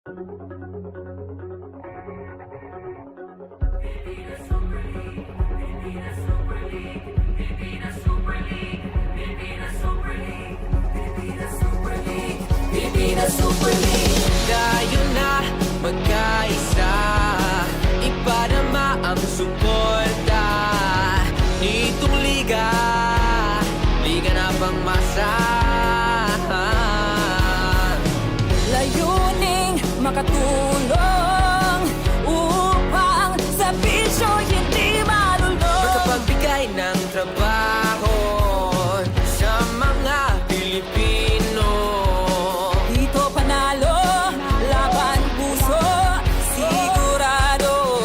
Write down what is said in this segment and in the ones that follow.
Tayo na magkaisa, ipadama ang suporta nitong liga, liga na pangmasa. Layuning makatulong upang sa bisyo hindi malulong. Makapagbigay ng trabaho sa mga Pilipino. Dito panalo, laban puso, sigurado.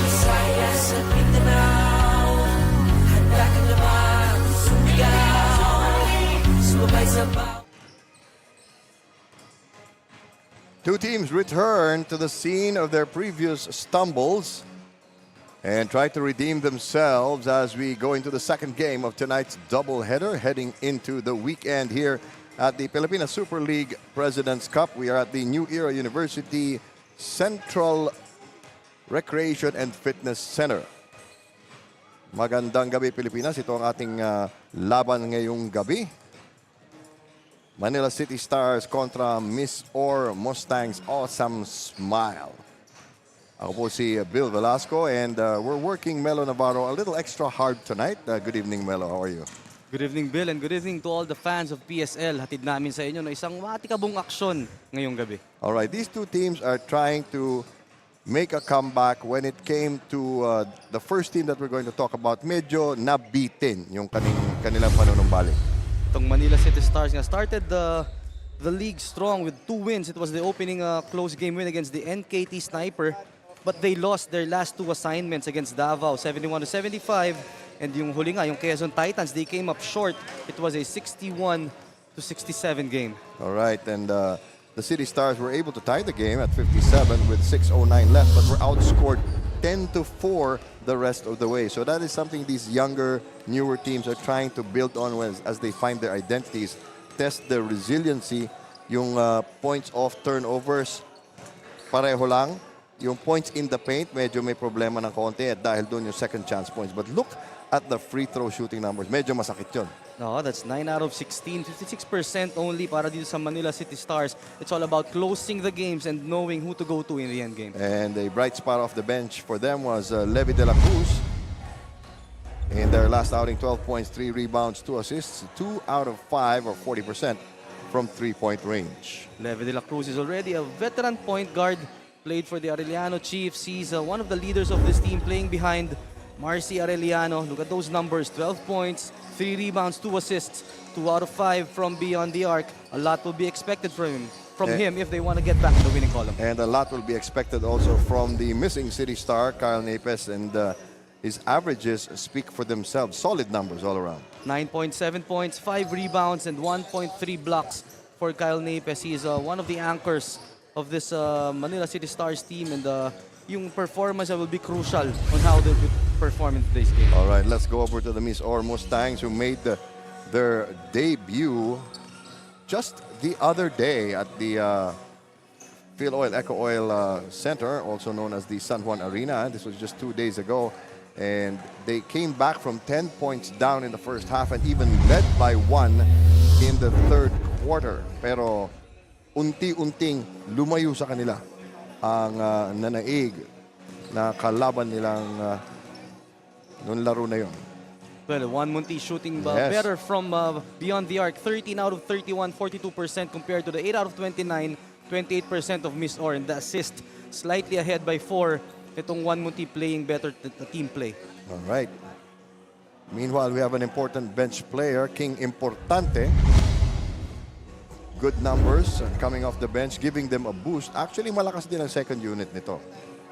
Saya sa Mindanao, handa ka naman sumigaw, sumabay sa bawat. Two teams return to the scene of their previous stumbles and try to redeem themselves as we go into the second game of tonight's doubleheader, heading into the weekend here at the Pilipinas Super League President's Cup. We are at the New Era University Central Recreation and Fitness Center. Magandang gabi, Pilipinas. Ito ang ating laban ngayong gabi. Manila Citystars kontra Misor Mustangs. Awesome smile. Ako po si Bill Velasco and we're working Melo Navarro a little extra hard tonight. Good evening, Melo. How are you? Good evening, Bill, and good evening to all the fans of PSL. Hatid namin sa inyo na isang matikabong aksyon ngayong gabi. All right, these two teams are trying to make a comeback. When it came to the first team that we're going to talk about, medyo nabitin yung kanilang panunumbalik. Itong Manila Citystars nga started the league strong with 2 wins. It was the opening close game win against the NKT Sniper, but they lost their last 2 assignments against Davao, 71-75, and yung huli nga, yung Quezon Titans, they came up short. It was a 61-67 game. All right, and the City Stars were able to tie the game at 57 with 6:09 left, but were outscored 10-4 the rest of the way. So that is something these younger, newer teams are trying to build on as they find their identities, test their resiliency. Yung points off turnovers, pareho lang. Yung points in the paint, medyo may problema ng konti at dahil doon yung second chance points. But look at the free throw shooting numbers. Medyo masakit yun. No, that's 9 out of 16, 56% only para dito sa Manila Citystars. It's all about closing the games and knowing who to go to in the end game. And a bright spot off the bench for them was Levi de la Cruz. In their last outing, 12 points, 3 rebounds, 2 assists, 2 out of 5 or 40% from three-point range. Levi de la Cruz is already a veteran point guard, played for the Arellano Chiefs. He's one of the leaders of this team, playing behind Marcy Arellano. Look at those numbers, 12 points, 3 rebounds, 2 assists, 2 out of 5 from beyond the arc. A lot will be expected from him if they want to get back to the winning column. And a lot will be expected also from the missing City star, Kyle Napes, and his averages speak for themselves. Solid numbers all around. 9.7 points, 5 rebounds, and 1.3 blocks for Kyle Napes. He is one of the anchors of this Manila Citystars team, and yung performance will be crucial on how they will perform in today's game. All right, let's go over to the Misor Mustangs, who made their debut just the other day at the Phil Oil Eco Oil Center, also known as the San Juan Arena. This was just 2 days ago, and they came back from 10 points down in the first half and even led by 1 in the third quarter. Pero unti-unting lumayo sa kanila ang nanaig na kalaban nilang noong laro na yun. Well, Juan Munti shooting Yes. better from beyond the arc. 13 out of 31, 42% compared to the 8 out of 29, 28% of miss or, and the assist slightly ahead by 4. Itong Juan Munti playing better the team play. All right. Meanwhile, we have an important bench player, King Importante. Good numbers coming off the bench, giving them a boost. Actually, malakas din ang second unit nito.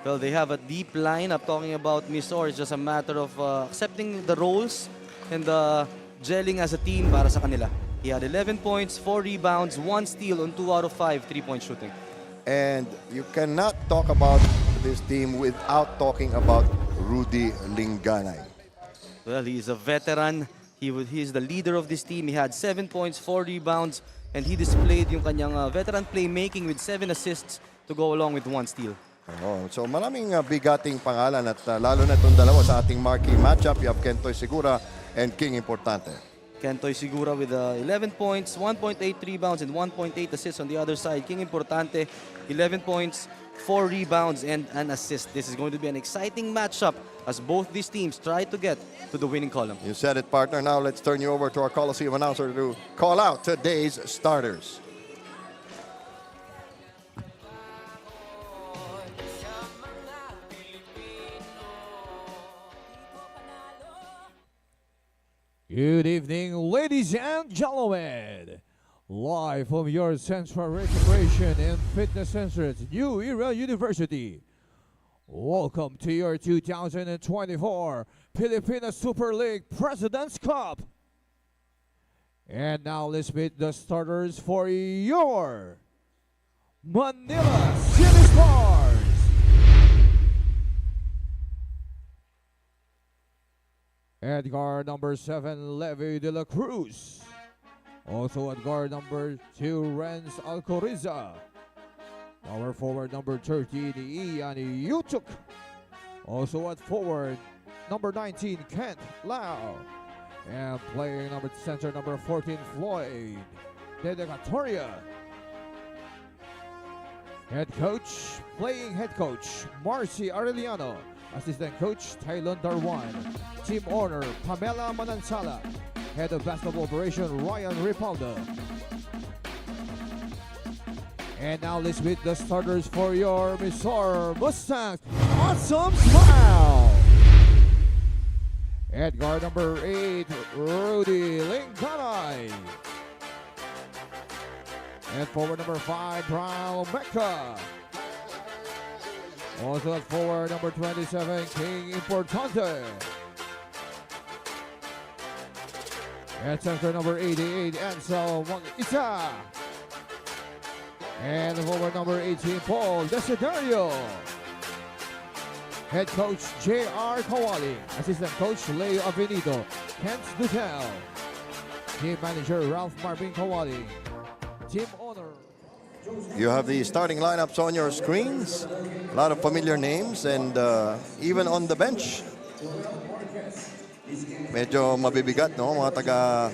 Well, they have a deep lineup. Talking about Misor, it's just a matter of accepting the roles and gelling as a team para sa kanila. He had 11 points, 4 rebounds, 1 steal on 2 out of 5 3-point shooting. And you cannot talk about this team without talking about Rudy Linganay. Well, he is a veteran He is the leader of this team. He had 7 points, 4 rebounds, and he displayed yung kanyang veteran playmaking with 7 assists to go along with 1 steal. So maraming bigating pangalan at lalo na itong dalawa sa ating marquee matchup. You have Kentoy Segura and King Importante. Kentoy Segura with 11 points, 1.8 rebounds, and 1.8 assists on the other side. King Importante, 11 points, 4 rebounds, and an assist. This is going to be an exciting matchup as both these teams try to get to the winning column. You said it, partner. Now let's turn you over to our Coliseum announcer to call out today's starters. Good evening, ladies and gentlemen. Live from your Central Recreation and Fitness Center at New Era University. Welcome to your 2024 Filipina Super League President's Cup. And now let's meet the starters for your Manila Citystars. At guard number 7, Levi de la Cruz. Also at guard number 2, Renz Alcoriza. Power forward number 13, Ian Yutuk. Also at forward number 19, Kent Lau. And playing number center number 14, Floyd Dedicatoria. Playing head coach, Marcy Arellano. Assistant coach, Tylon Darwan. Team owner, Pamela Manansala. Head of basketball operation, Ryan Ripaldo. And now let's meet the starters for your Misor Mustangs. Awesome smile! At guard number 8, Rudy Lincoln. And forward number 5, Brian Mecca. Also at forward number 27, King Importante. At center number 88, Ansel Isa. And forward number 18, Paul Desiderio. Head coach J.R. Kawali. Assistant coach Leo Avenido. Kent Dutel. Team manager Ralph Marvin Kawali. Team owner. You have the starting lineups on your screens. A lot of familiar names, and even on the bench. Medyo mabibigat, no? Mga taga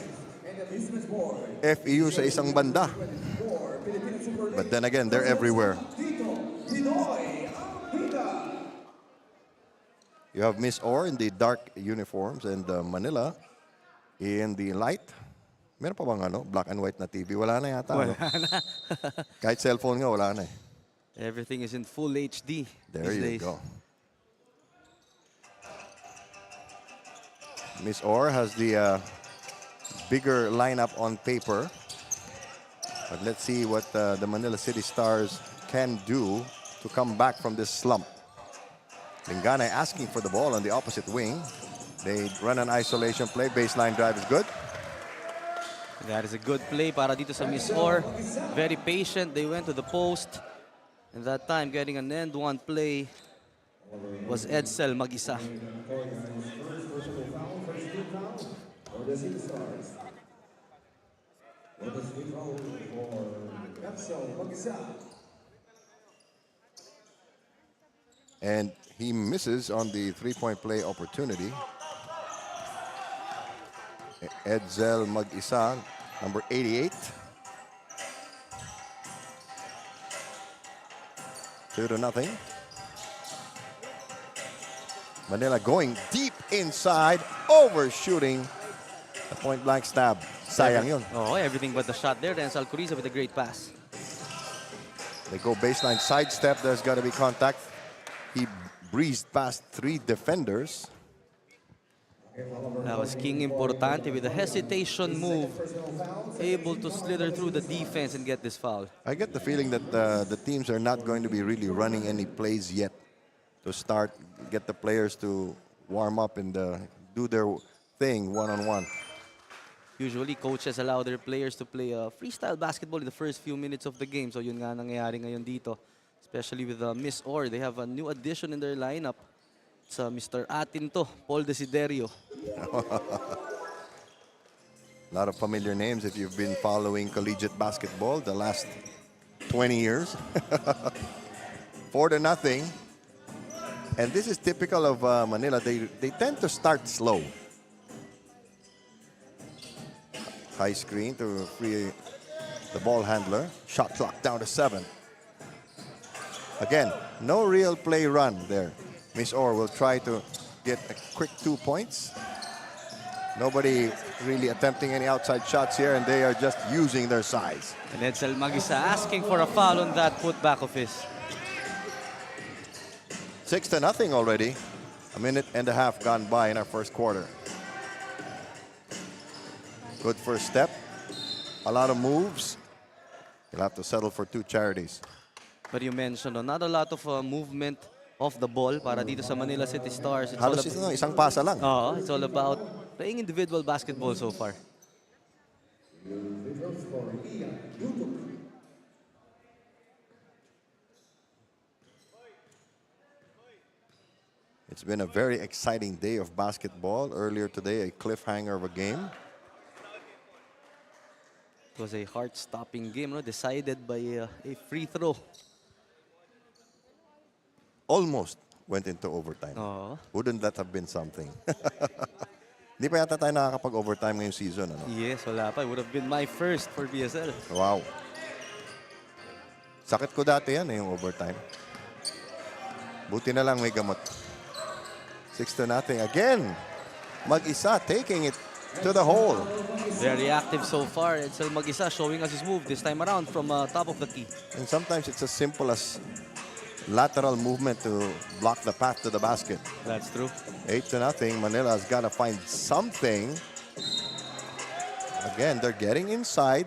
FEU sa isang banda. But then again, they're everywhere. You have Miss Orr in the dark uniforms and Manila in the light. Meron pa bang black and white na TV? Wala na yata. Wala na. Kahit cellphone nga, wala na eh. Everything is in full HD There these you days. go. Miss Orr has the bigger lineup on paper. But let's see what the Manila Citystars can do to come back from this slump. Lingganay asking for the ball on the opposite wing. They run an isolation play. Baseline drive is good. That is a good play para dito sa Miss Orr. Very patient. They went to the post. And that time, getting an end one play was Edsel mag-isa. And he misses on the three-point play opportunity. Edsel mag-isa, number 88. 2-0. Manila going deep inside, overshooting the point-blank stab. Sayang yun. Oh, everything but the shot there. Then Alcoriza with a great pass. They go baseline sidestep. There's got to be contact. He breezed past 3 defenders. That was King Importante with a hesitation move, able to slither through the defense and get this foul. I get the feeling that the teams are not going to be really running any plays yet to start, get the players to warm up and do their thing one-on-one. Usually, coaches allow their players to play freestyle basketball in the first few minutes of the game. So yun nga nangyayari ngayon dito. Especially with Miss Orr. They have a new addition in their lineup. It's Mr. Atin to, Paul Desiderio. A lot of familiar names if you've been following collegiate basketball the last 20 years. 4-0. And this is typical of Manila. They tend to start slow. High screen to free the ball handler. Shot clock down to 7. Again, no real play run there. Misor will try to get a quick 2 points. Nobody really attempting any outside shots here, and they are just using their size. And Edsel Magisa asking for a foul on that putback of his. 6-0 already. A minute and a half gone by in our first quarter. Good first step. A lot of moves. You'll have to settle for 2 charities. But you mentioned not a lot of movement of the ball para dito sa Manila Citystars. It's all Halos isang pasa lang. it's all about playing individual basketball so far. It's been a very exciting day of basketball. Earlier today, a cliffhanger of a game. It was a heart-stopping game, no? Decided by a free throw. Almost went into overtime. Oo. Wouldn't that have been something? Hindi pa yata tayo nakakapag-overtime ngayong season. Ano? Yes, wala pa. It would have been my first for BSL. Wow. Sakit ko dati yan yung overtime. Buti na lang may gamot. 6-0 again. Mag-isa taking it to the hole. Very active so far. Edsel Magisa showing us his move this time around from top of the key. And sometimes it's as simple as lateral movement to block the path to the basket. That's true. 8-0. Manila's got to find something. Again, they're getting inside.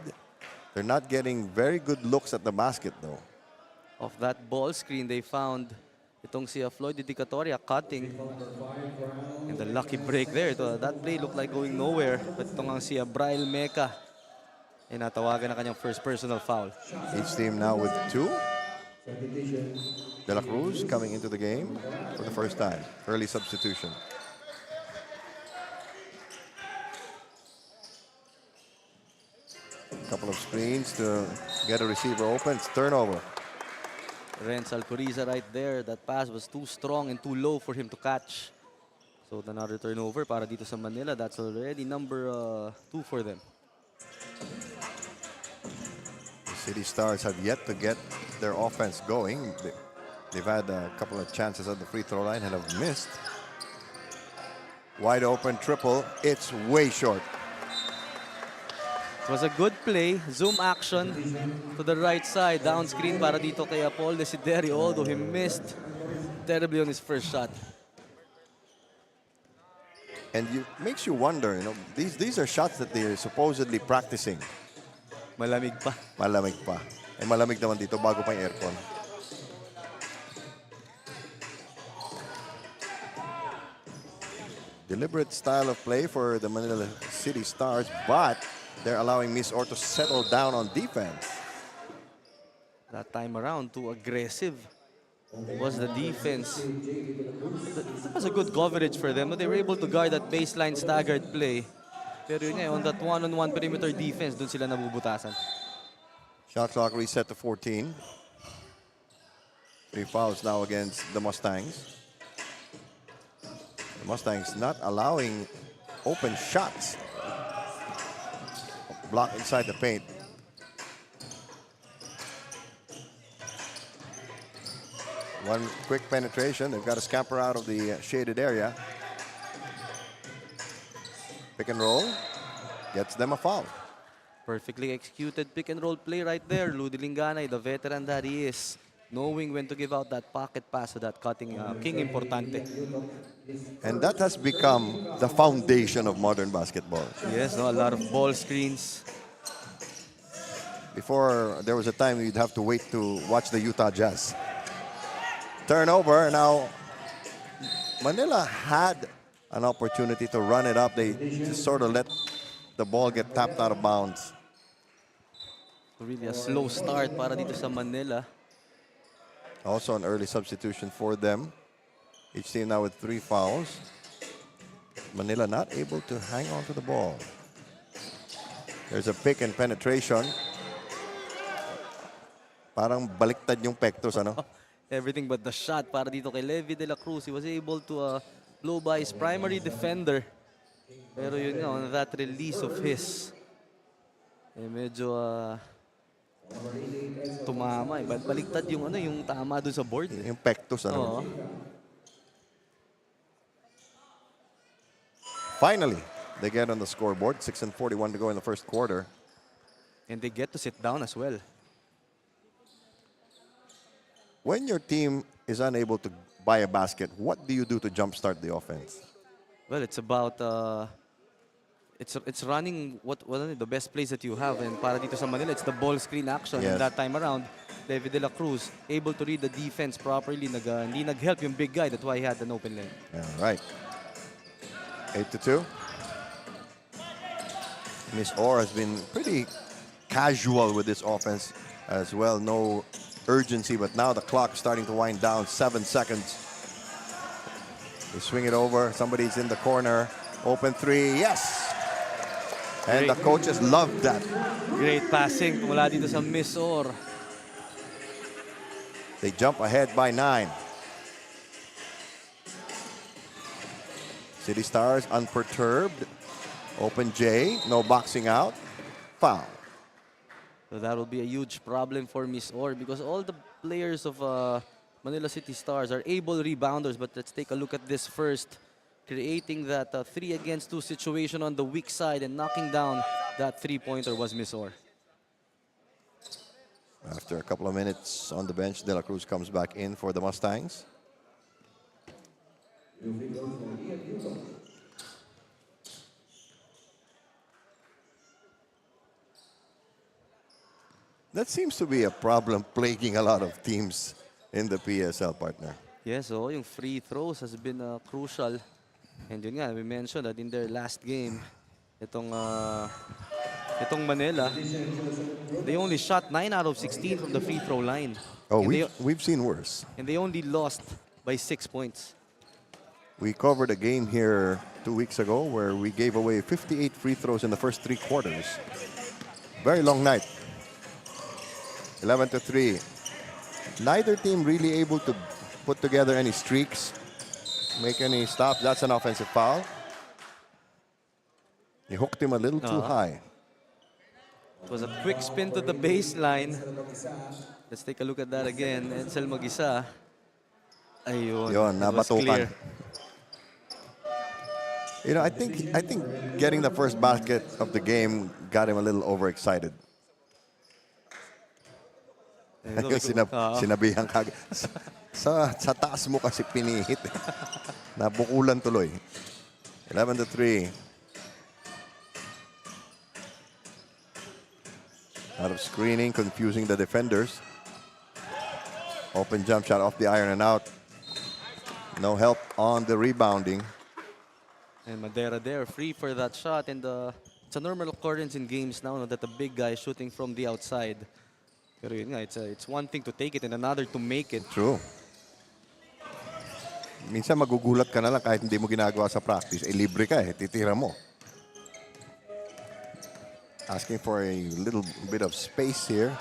They're not getting very good looks at the basket, though. Off that ball screen, they found itong si Floyd Dedicatoria cutting. And the lucky break there. That play looked like going nowhere. But itong ang si Braille Meca ay natawagan na kanyang first personal foul. Each team now with 2. De La Cruz coming into the game for the first time. Early substitution. Couple of screens to get a receiver open. It's turnover. Renz Alcoriza right there. That pass was too strong and too low for him to catch. So another turnover para dito sa Manila. That's already number 2 for them. The City Stars have yet to get their offense going. They've had a couple of chances at the free throw line and have missed. Wide open triple. It's way short. It was a good play. Zoom action to the right side. Down screen para dito kay Paul Desiderio, although he missed terribly on his first shot. And it makes you wonder, you know, these are shots that they're supposedly practicing. Malamig pa. Malamig pa. Eh, malamig naman dito bago pa yung aircon. Deliberate style of play for the Manila City Stars, but they're allowing Misor to settle down on defense. That time around, too aggressive was the defense. That was a good coverage for them. They were able to guard that baseline staggered play. Pero yun nga, on that one-on-one perimeter defense, dun sila nabubutasan. Shot clock reset to 14. 3 fouls now against the Mustangs. The Mustangs not allowing open shots. Block inside the paint. One quick penetration. They've got to scamper out of the shaded area. Pick and roll. Gets them a foul. Perfectly executed pick and roll play right there. Ludi Linganay, the veteran that he is, knowing when to give out that pocket pass to that cutting king importante. And that has become the foundation of modern basketball. Yes, no, a lot of ball screens. Before, there was a time you'd have to wait to watch the Utah Jazz. Turnover. Now, Manila had an opportunity to run it up. They just sort of let the ball get tapped out of bounds. Really a slow start para dito sa Manila. Also an early substitution for them. Each team now with 3 fouls. Manila not able to hang on to the ball. There's a pick and penetration. Parang baliktad yung pectus, ano? Everything but the shot para dito kay Levi de la Cruz. He was able to blow by his primary defender. Pero yun nga, on that release of his, medyo tumama. Baliktad yung yung tama dun sa board. Yung pectus, ano? Oo. Finally, they get on the scoreboard. 6:41 to go in the first quarter. And they get to sit down as well. When your team is unable to buy a basket, what do you do to jumpstart the offense? Well, it's about it's running what the best plays that you have, and para dito sa Manila, it's the ball screen action. Yes. And that time around, Levi de la Cruz able to read the defense properly. Hindi nag-help yung big guy. That's why he had an open lane. All right. 8-2. Misor has been pretty casual with this offense as well. No urgency, but now the clock starting to wind down. 7 seconds. They swing it over. Somebody's in the corner. Open three. Yes! And the coaches love that. Great passing mula dito sa Misor. They jump ahead by 9. Citystars unperturbed. Open J. No boxing out. Foul. So that will be a huge problem for Misor because all the players of Manila Citystars are able rebounders. But let's take a look at this first. Creating that 3 against 2 situation on the weak side and knocking down that three-pointer was Misor. After a couple of minutes on the bench, De La Cruz comes back in for the Mustangs. That seems to be a problem plaguing a lot of teams in the PSL, partner. Yes, so yung free throws has been crucial. And yun nga, we mentioned that in their last game, itong Manila, they only shot 9 out of 16 from the free throw line. Oh, And we've seen worse. and they only lost by 6 points. We covered a game here 2 weeks ago where we gave away 58 free throws in the first 3 quarters. Very long night. 11-3. Neither team really able to put together any streaks, make any stops. That's an offensive foul. You hooked him a little too high. It was a quick spin to the baseline. Let's take a look at that again. Edsel mag-isa. Ayun. Yon, it was nabatukan. clear. You know, I think getting the first basket of the game got him a little overexcited. Yung sinabihan kagad. Sa taas mo kasi pinihit. Nabukulan tuloy. 11-3. Out of screening, confusing the defenders. Open jump shot off the iron and out. No help on the rebounding. And Madera there, free for that shot. And it's a normal occurrence in games now that the big guy is shooting from the outside. Pero yun nga, it's one thing to take it and another to make it. True. Minsan magugulat ka na lang kahit hindi mo ginagawa sa practice. Eh, libre ka eh. Titira mo. Asking for a little bit of space here.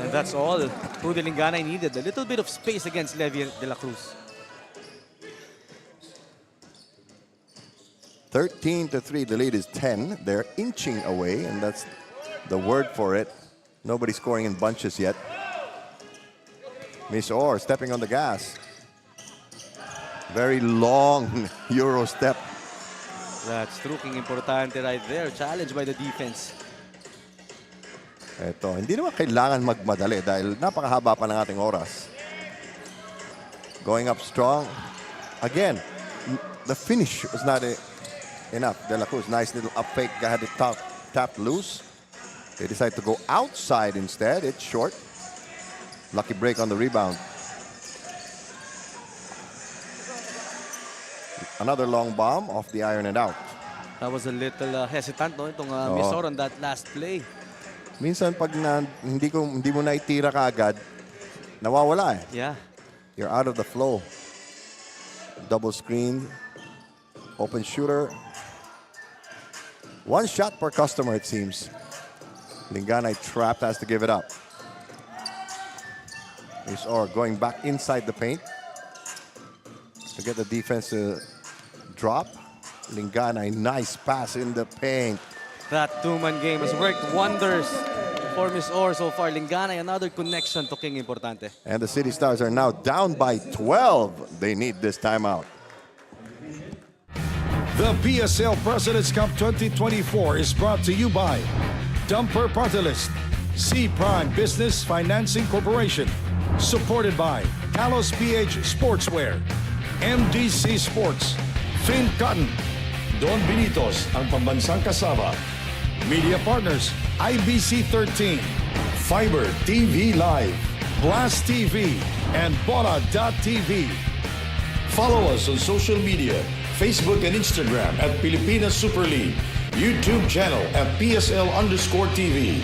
And that's all Rudy Lingganay needed. A little bit of space against Levi de la Cruz. 13-3. The lead is 10. They're inching away, and that's the word for it. Nobody scoring in bunches yet. Misor stepping on the gas. Very long Euro step. That's truking importante right there. Challenged by the defense. Eto, hindi naman kailangan magmadali dahil napakahaba pa ng ating oras. Going up strong. Again, the finish was not enough. De La Cruz, nice little up fake. Had it tapped loose. They decide to go outside instead. It's short. Lucky break on the rebound. Another long bomb off the iron and out. That was a little hesitant, no? Itong Misor on that last play. Minsan pag hindi mo naitira kaagad, nawawala eh. Yeah. You're out of the flow. Double screen. Open shooter. One shot per customer, it seems. Linganay trapped, has to give it up. Misor going back inside the paint to get the defense to drop. Linganay, nice pass in the paint. That two-man game has worked wonders for Misor so far. Linganay, another connection to King Importante. And the City Stars are now down by 12. They need this timeout. The PSL President's Cup 2024 is brought to you by Dumper Party List, C Prime Business Financing Corporation, supported by Talos PH Sportswear, MDC Sports, Fin Cotton, Don Benitos, ang pambansang kasaba, Media Partners, IBC 13, Fiber TV Live, Blast TV, and Bora.tv. Follow us on social media, Facebook and Instagram at Pilipinas Super League, YouTube channel at PSL_TV.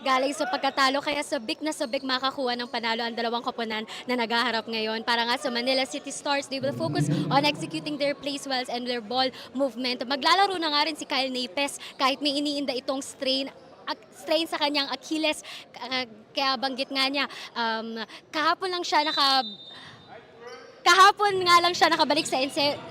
Galing sa pagkatalo, kaya sabik makakuha ng panalo ang dalawang koponan na naghaharap ngayon. Para nga sa Manila Citystars, they will focus on executing their plays well and their ball movement. Maglalaro na nga rin si Kyle Napes kahit may iniinda itong strain sa kanyang Achilles. Kaya banggit nga niya, kahapon nga lang siya nakabalik sa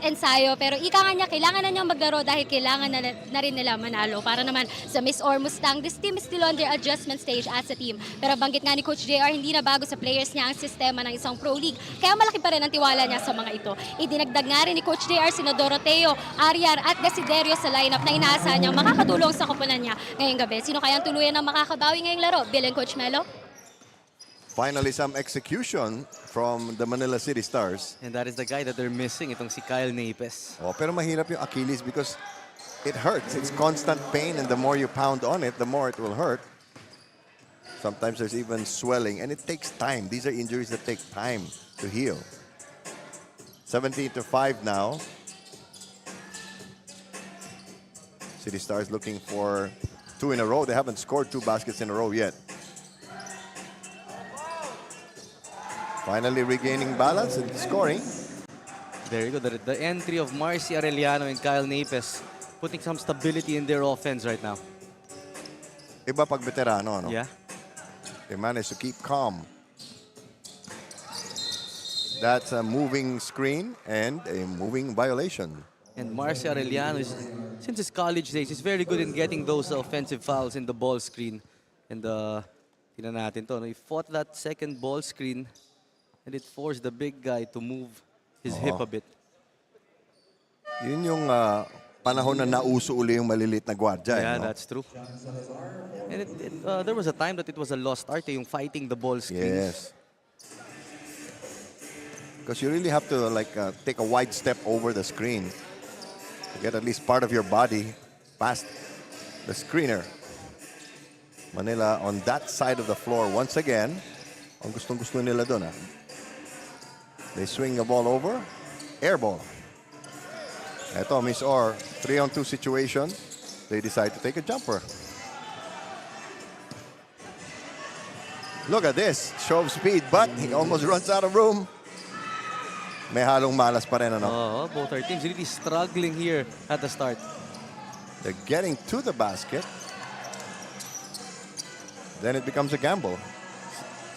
ensayo, pero ika nga niya, kailangan na niyang maglaro dahil kailangan na rin nila manalo. Para naman sa Misor Mustangs, this team is still on their adjustment stage as a team. Pero banggit nga ni Coach JR, hindi na bago sa players niya ang sistema ng isang pro league. Kaya malaki pa rin ang tiwala niya sa mga ito. Idinagdag nga rin ni Coach JR sina Doroteo, Ariar at Desiderio sa lineup na inaasahan niyang makakatulong sa koponan niya ngayong gabi. Sino kaya ang tuluyan ng makakabawi ngayong laro? Bill and Coach Melo? Finally, some execution from the Manila City Stars. And that is the guy that they're missing, itong si Kyle Napes. Oh, pero mahirap yung Achilles because it hurts. It's constant pain, and the more you pound on it, the more it will hurt. Sometimes there's even swelling, and it takes time. These are injuries that take time to heal. 17-5 now. City Stars looking for 2 in a row. They haven't scored 2 baskets in a row yet. Finally regaining balance and scoring. There you go. The entry of Marcy Arellano and Kyle Napes putting some stability in their offense right now. Iba pag veterano, no? Yeah. They managed to keep calm. That's a moving screen and a moving violation. And Marcy Arellano, since his college days, he's very good in getting those offensive fouls in the ball screen. And tingnan natin to. He fought that second ball screen and it forced the big guy to move his hip a bit. Yun yung panahon na nauso uli yung malilit na gwardiya. Yeah, no? that's true. And there was a time that it was a lost art, yung fighting the ball screens. Yes. Because you really have to take a wide step over the screen to get at least part of your body past the screener. Manila on that side of the floor once again. Ang gustong-gusto nila doon. They swing the ball over. Air ball. Ito, Misor, 3-on-2 situation. They decide to take a jumper. Look at this. Show of speed, but he almost runs out of room. May halong malas pa rin, ano? Both our teams really struggling here at the start. They're getting to the basket. Then it becomes a gamble.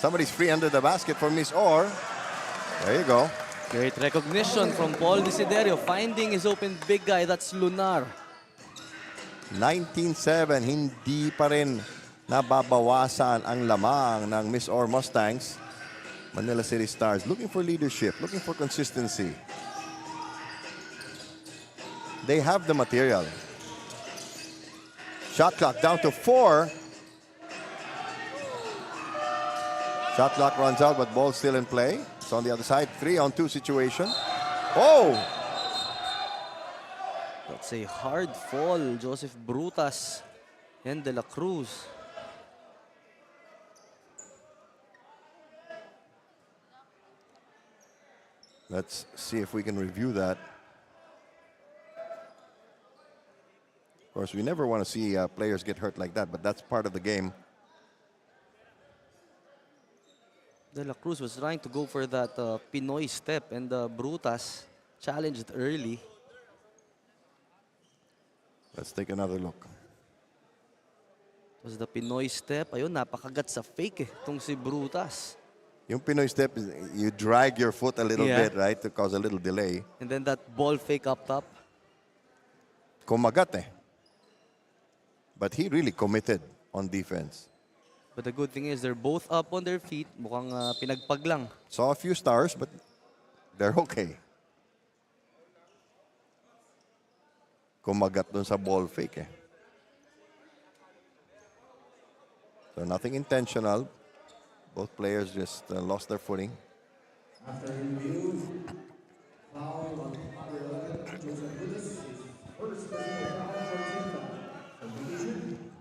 Somebody's free under the basket for Misor. There you go. Great recognition from Paul Desiderio, finding his open big guy. That's Lunar. 19-7, hindi pa rin nababawasan ang lamang ng Misor Mustangs. Manila City Stars looking for leadership, looking for consistency. They have the material. Shot clock down to 4. Shot clock runs out, but ball still in play. It's on the other side. 3-on-2 situation. Oh! That's a hard fall. Joseph Brutas and De La Cruz. Let's see if we can review that. Of course, we never want to see players get hurt like that, but that's part of the game. De La Cruz was trying to go for that Pinoy step, and Brutas challenged early. Let's take another look. It was the Pinoy step. Ayun, napakagat sa fake itong si Brutas. Yung Pinoy step, you drag your foot a little Yeah. bit, right, to cause a little delay. And then that ball fake up top. Kumagat eh. But he really committed on defense. But the good thing is they're both up on their feet. Mukhang pinagpag lang. Saw a few stars, but they're okay. Kumagat dun sa ball fake eh. So nothing intentional. Both players just lost their footing.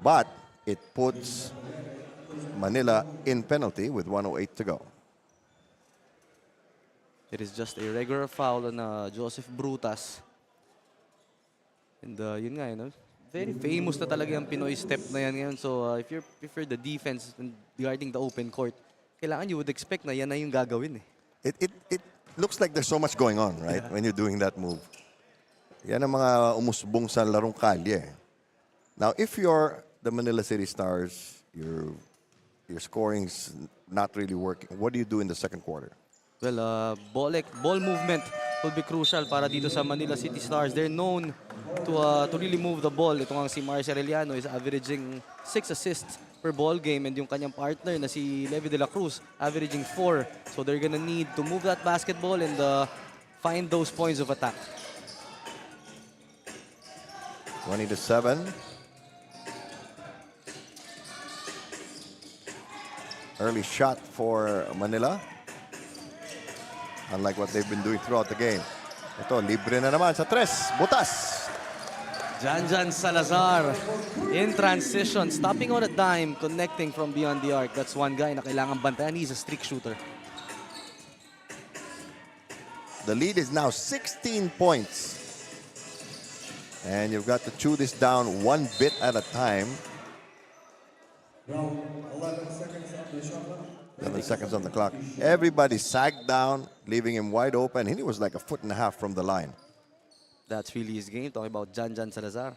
But it puts Manila in penalty with 1:08 to go. It is just a regular foul on Joseph Brutas. And yun nga, very famous na talaga yung Pinoy step na yan ngayon. So if you're the defense and guarding the open court, kailangan you would expect na yan na yung gagawin eh. It looks like there's so much going on, right? When you're doing that move. Yan ang mga umusbong sa larong kalye. Now, if you're the Manila Citystars, your scoring's not really working. What do you do in the second quarter? Well, ball movement will be crucial para dito sa Manila Citystars. They're known to really move the ball. Ito nga si Marcia Arellano is averaging 6 assists per ball game, and yung kanyang partner na si Levi de la Cruz averaging 4. So they're gonna need to move that basketball and find those points of attack. 20-7. Early shot for Manila. Unlike what they've been doing throughout the game. Ito, libre na naman sa tres. Butas. Janjan Salazar in transition, stopping on a dime, connecting from beyond the arc. That's one guy na kailangan bantayan. He's a streak shooter. The lead is now 16 points. And you've got to chew this down one bit at a time. 11 seconds on the clock. Everybody sagged down, leaving him wide open. He was like a foot and a half from the line. That's really his game. Talking about Janjan Salazar.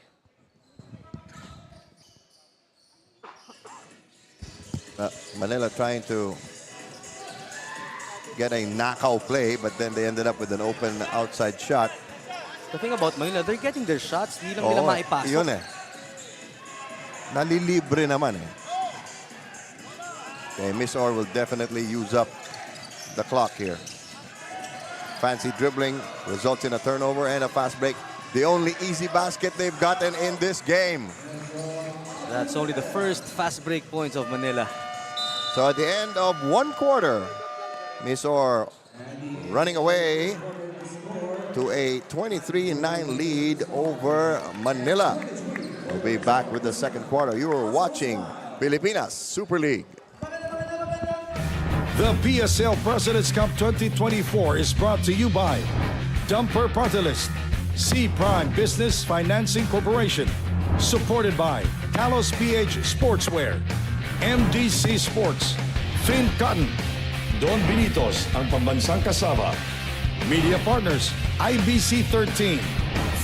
Manila trying to get a knockout play, but then they ended up with an open outside shot. The thing about Manila, they're getting their shots. Hindi lang nila maipasok. Yun eh. Nalilibre naman eh. Okay, Misor will definitely use up the clock here. Fancy dribbling results in a turnover and a fast break. The only easy basket they've gotten in this game. That's only the first fast break points of Manila. So at the end of one quarter, Misor running away to a 23-9 lead over Manila. We'll be back with the second quarter. You are watching Pilipinas Super League. The PSL President's Cup 2024 is brought to you by Dumper Party List, C Prime Business Financing Corporation, supported by Talos PH Sportswear, MDC Sports, Fin Cotton, Don Benitos, ang pambansang kasama, Media Partners, IBC 13,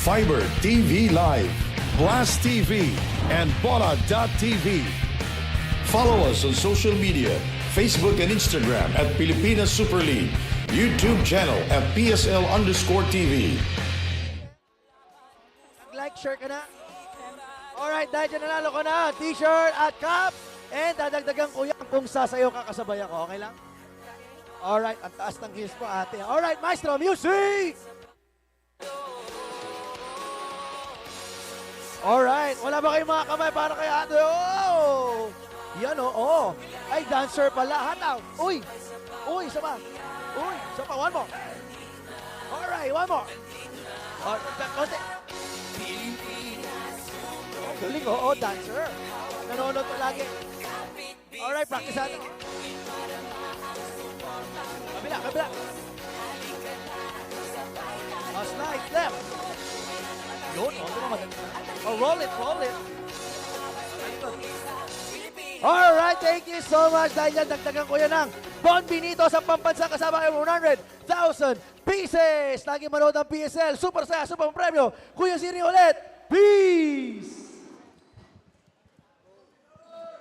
Fiber TV Live, Blast TV, and Bola.tv. Follow us on social media, Facebook and Instagram at Pilipinas Super League, YouTube channel at PSL_TV. Like, share ka na. Alright, dahil dyan nanalo ko na t-shirt at cap. And dadagdagan ko yan kung sasayaw ka kasabay ako. Okay lang? Alright, ang taas ng heels po ate. Alright, maestro, music! Alright, wala ba kayong mga kamay para kay ate? Oh! Yan oh. Ay, dancer pala. Hataw. Uy! Uy, isa pa. Uy, isa pa. One more. Alright, one more. Konti. Oh, galing oh, dancer. Nanonood pa lagi. Alright, practice natin. Kabila. Slide, left. Yun, roll it. Alright, thank you so much. Dahil yan, dagdagan ko yan ng Bon Benito sa pambansa kasama ay 100,000 pieces. Lagi manood ang PSL. Super saya, super premyo. Kuya Siri ulit. Peace!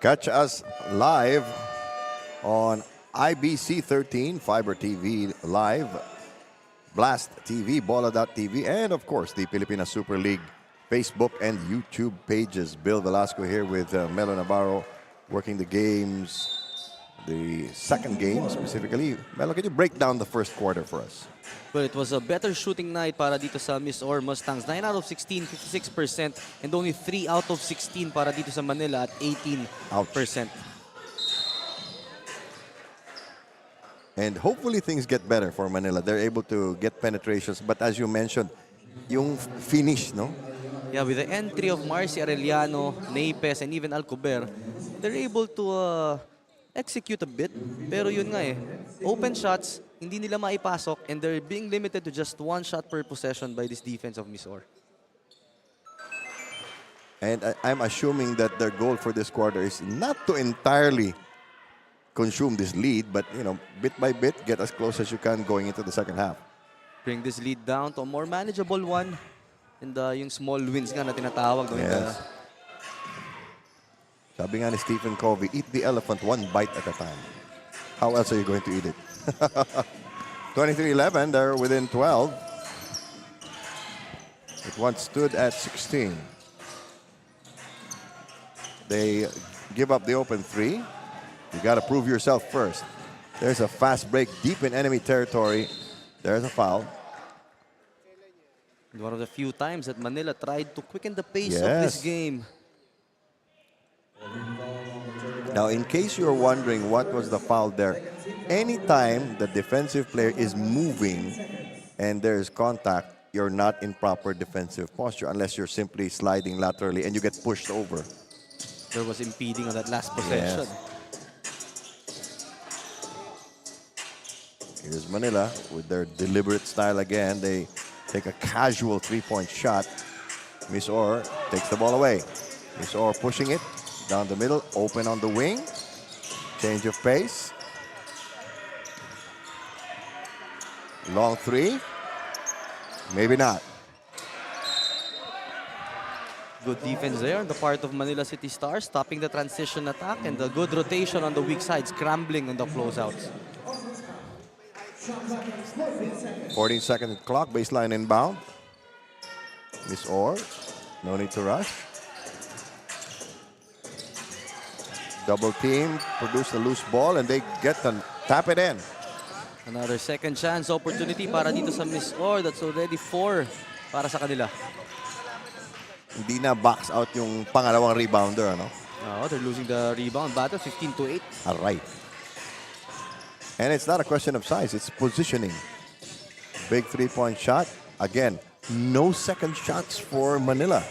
Catch us live on IBC 13, Fiber TV Live, Blast TV, Bola.tv, and of course the Pilipinas Super League Facebook and YouTube pages. Bill Velasco here with Melo Navarro working the games, the second game specifically. Melo, can you break down the first quarter for us? Well, it was a better shooting night para dito sa Misor Mustangs. 9 out of 16, 56%, and only 3 out of 16 para dito sa Manila at 18%. And hopefully things get better for Manila. They're able to get penetrations, but as you mentioned, yung finish, no? Yeah, with the entry of Marcy Arellano, Napes, and even Alcober, they're able to execute a bit. Pero yun nga open shots, hindi nila maipasok, and they're being limited to just 1 shot per possession by this defense of Misor. And I'm assuming that their goal for this quarter is not to entirely consume this lead, but bit by bit, get as close as you can going into the second half. Bring this lead down to a more manageable one. And yung small wins nga na tinatawag. Yes. Sabi nga ni Stephen Covey, eat the elephant one bite at a time. How else are you going to eat it? 23-11, they're within 12. It once stood at 16. They give up the open 3. You got to prove yourself first. There's a fast break deep in enemy territory. There's a foul. One of the few times that Manila tried to quicken the pace of Yes. this game. Now, in case you're wondering what was the foul there, anytime the defensive player is moving and there's contact, you're not in proper defensive posture unless you're simply sliding laterally and you get pushed over. There was impeding on that last possession. Here's Manila with their deliberate style again. They take a casual three-point shot. Misor takes the ball away. Misor pushing it down the middle, open on the wing. Change of pace. Long 3. Maybe not. Good defense there on the part of Manila Citystars, stopping the transition attack and the good rotation on the weak side, scrambling on the closeouts. 14-second clock, baseline inbound. Misor, no need to rush. Double team, produce the loose ball, and they get to tap it in. Another second chance opportunity para dito sa Misor. That's already 4 para sa kanila. Hindi na box out yung pangalawang rebounder, ano? Oh, they're losing the rebound battle, 15-8. Aray. And it's not a question of size, it's positioning. Big three-point shot. Again, no second shots for Manila.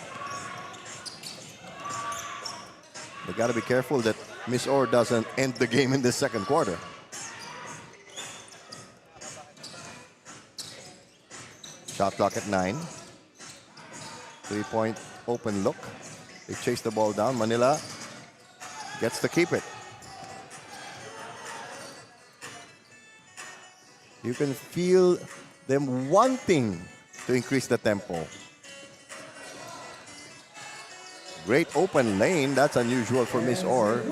They got to be careful that Misor doesn't end the game in the second quarter. Shot clock at 9. Three-point open look. They chase the ball down. Manila gets to keep it. You can feel them wanting to increase the tempo. Great open lane. That's unusual for Misor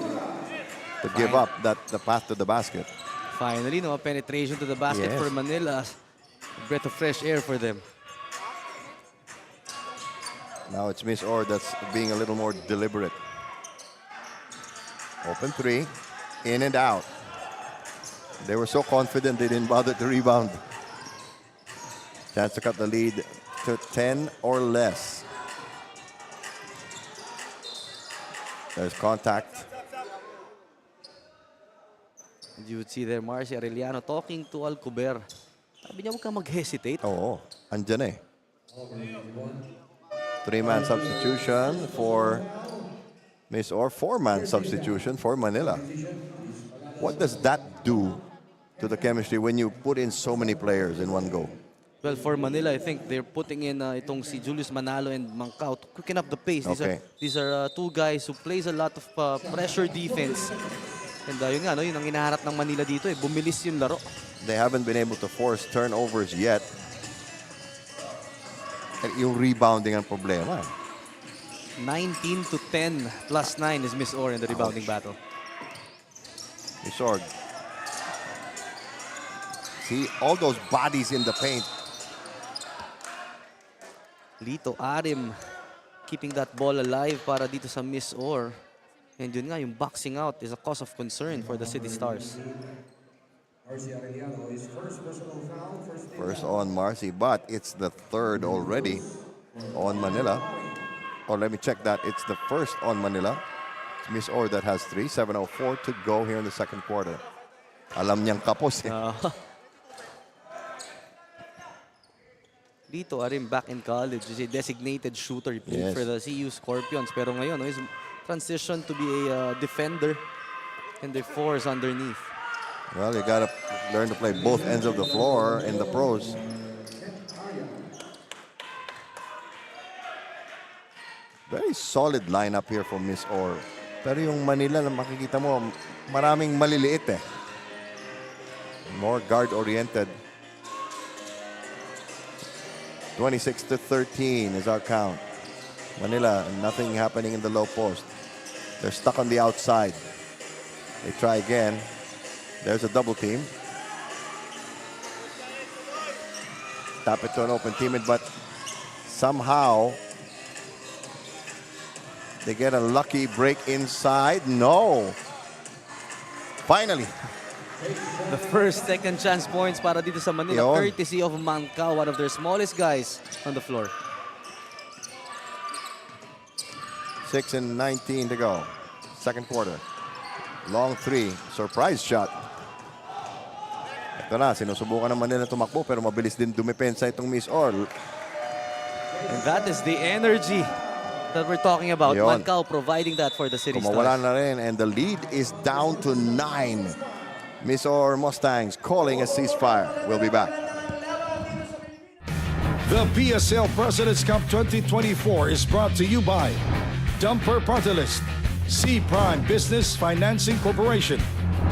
to give up the path to the basket. Finally, no penetration to the basket Yes. for Manila. A breath of fresh air for them. Now it's Misor that's being a little more deliberate. Open 3, in and out. They were so confident they didn't bother to rebound. Chance to cut the lead to 10 or less. There's contact. And you would see there Marcy Arellano talking to Alcober. Sabi niya, huwag kang mag-hesitate. Oo, andyan eh. 3-man substitution for Misor, 4-man substitution for Manila. What does that do to the chemistry when you put in so many players in one go? Well, for Manila, I think they're putting in itong si Julius Manalo and Mancao to quicken up the pace. Okay. These are two guys who plays a lot of pressure defense. And yun nga, no, yun ang hinaharap ng Manila dito. Bumilis yung laro. They haven't been able to force turnovers yet. At yung rebounding ang problema. 19-10 plus 9 is Miss Or in the rebounding battle. Misor. See all those bodies in the paint. Lito Arim keeping that ball alive para dito sa Miss Or. And yun nga, yung boxing out is a cause of concern for the City Stars. First on Marcy, but it's the third already on Manila. Or let me check that. It's the first on Manila. It's Miss Or that has 3. 7:04 to go here in the second quarter. Alam niyang kapos eh. Lito Arim back in college is a designated shooter. He played Yes. for the CU Scorpions. Pero ngayon, he's transitioned to be a defender. And the fours underneath. Well, you gotta learn to play both ends of the floor in the pros. Very solid lineup here for Miss Or. Pero yung Manila na makikita mo, maraming maliliit eh. More guard-oriented. 26-13 is our count. Manila, nothing happening in the low post. They're stuck on the outside. They try again. There's a double team. Tap it to an open teammate, but somehow they get a lucky break inside. No. Finally. The first second chance points para dito sa Manila, Yun. courtesy of Mancao, one of their smallest guys on the floor. 6:19 to go. Second quarter. Long 3. Surprise shot. Ito na, sinusubukan naman nila tumakbo pero mabilis din dumepensa itong Miss Or. And that is the energy that we're talking about. Yun. Mancao providing that for the City Kumawala Stars. na rin and the lead is down to 9. Misor Mustangs calling a ceasefire. We'll be back. The PSL President's Cup 2024 is brought to you by Dumper Party List, C Prime Business Financing Corporation,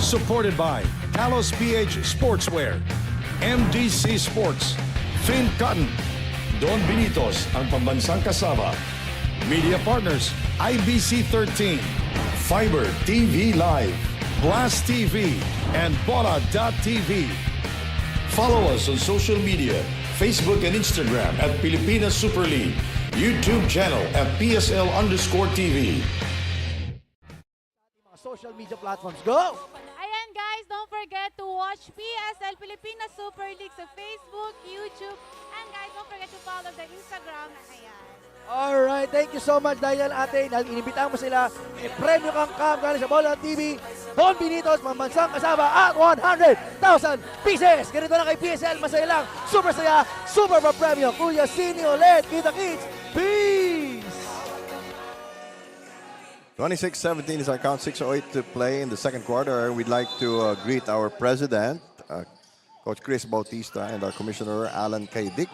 supported by Talos PH Sportswear, MDC Sports, Fin Cotton, Don Benitos, ang pambansang kasama, Media Partners, IBC 13, Fiber TV Live, Blast TV, and Bora.tv. Follow us on social media, Facebook and Instagram at Pilipinas Super League, YouTube channel at PSL_TV. Mga social media platforms, go! Ayan guys, don't forget to watch PSL Pilipinas Super League sa Facebook, YouTube, and guys, don't forget to follow the Instagram. Ayan. Alright, thank you so much dahil ate, dahil inibitahan mo sila, may premyo kang cam galing sa Bola TV, Don Benitos, pambansang kasama at 100,000 pieces. Ganito na kay PSL, masaya lang, super saya, super pa premyo. Kuya Sini ulit, kita-kits, peace! 26-17 is our count. 6:08 to play in the second quarter. We'd like to greet our president, Coach Chris Bautista, and our commissioner, Alan Kaydik,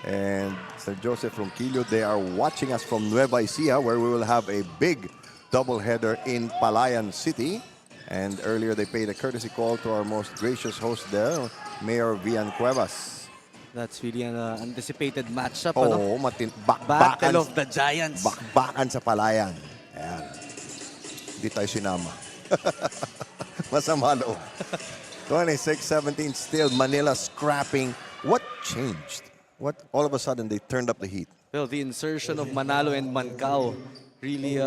and Sir Joseph Ronquillo. They are watching us from Nueva Ecija, where we will have a big doubleheader in Palayan City. And earlier they paid a courtesy call to our most gracious host there, Mayor Vian Cuevas. That's really an anticipated matchup. Oo, bakbakan. Battle of the Giants. Bakbakan sa Palayan. Ayan. Hindi tayo sinama. Masama loob. 26-17 still. Manila scrapping. What changed? What all of a sudden they turned up the heat? Well, the insertion of Manalo and Mancao really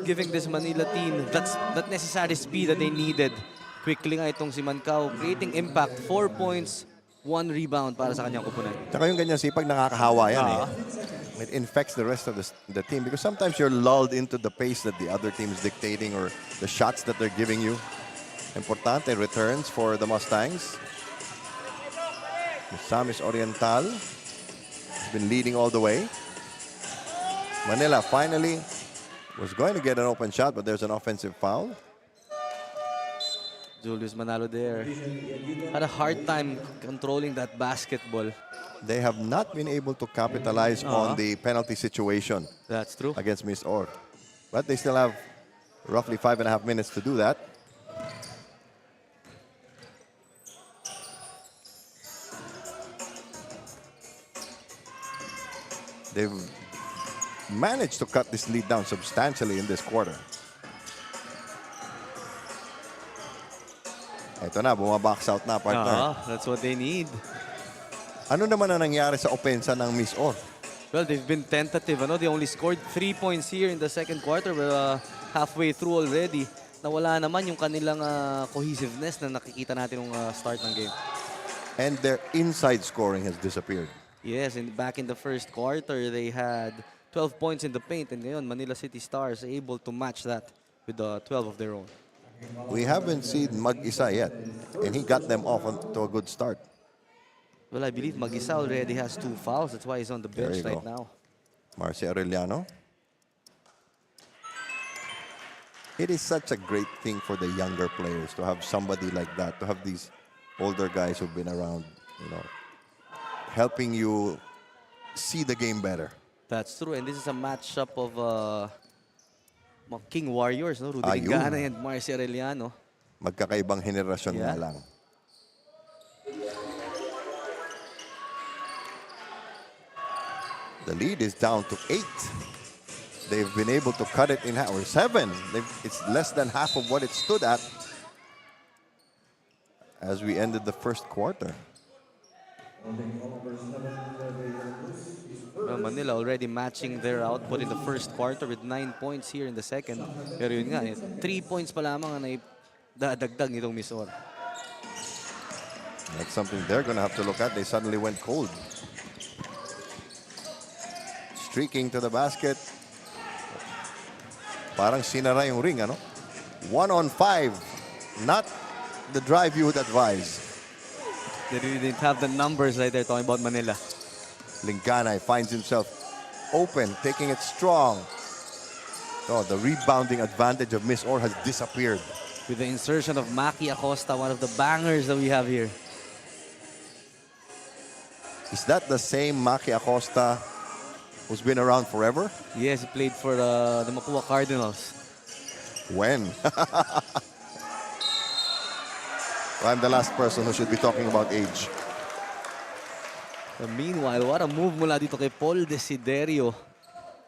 giving this Manila team that necessary speed that they needed. Quickly nga itong si Mancao creating impact. 4 points, 1 rebound para sa kanyang kupunan. Tsaka yung ganyan sipag nakakahawa yan eh. It infects the rest of the team because sometimes you're lulled into the pace that the other team is dictating or the shots that they're giving you. Importante returns for the Mustangs. Samis Oriental has been leading all the way. Manila finally was going to get an open shot, but there's an offensive foul. Julius Manalo there had a hard time controlling that basketball. They have not been able to capitalize on the penalty situation That's true. against Miss Or. But they still have roughly 5.5 minutes to do that. They've managed to cut this lead down substantially in this quarter. Ito na, bumabox out na, partner. That's what they need. Ano naman ang nangyari sa opensa ng Misor? Well, they've been tentative. They only scored 3 points here in the second quarter. We're halfway through already. Nawala naman yung kanilang cohesiveness na nakikita natin nung start ng game. And their inside scoring has disappeared. Yes, back in the first quarter, they had 12 points in the paint. And ngayon, Manila Citystars able to match that with 12 of their own. We haven't seen Mag-isa yet, and he got them off to a good start. Well, I believe Mag-isa already has 2 fouls. That's why he's on the There bench you right go. now. Marcy Arellano. It is such a great thing for the younger players to have somebody like that, to have these older guys who've been around, helping you see the game better. That's true. And this is a matchup of mga King Warriors, no? Rudy Ayun. Lingana and Marcy Arellano. Magkakaibang henerasyon nga lang. The lead is down to 8. They've been able to cut it in half, or 7. It's less than half of what it stood at as we ended the first quarter. Well, Manila already matching their output in the first quarter with 9 points here in the second. Pero yun nga, 3 points pa lamang ang naidadagdag nitong Misor. That's something they're going to have to look at. They suddenly went cold. Streaking to the basket. Parang sinara yung ring, 1-on-5. Not the drive you would advise. They really didn't have the numbers right there talking about Manila. Lingana finds himself open, taking it strong. Oh, the rebounding advantage of Misor has disappeared. With the insertion of Maki Acosta, one of the bangers that we have here. Is that the same Maki Acosta who's been around forever? Yes, he played for the Mapua Cardinals. When? I'm the last person who should be talking about age. Meanwhile, what a move mula dito kay Paul Desiderio.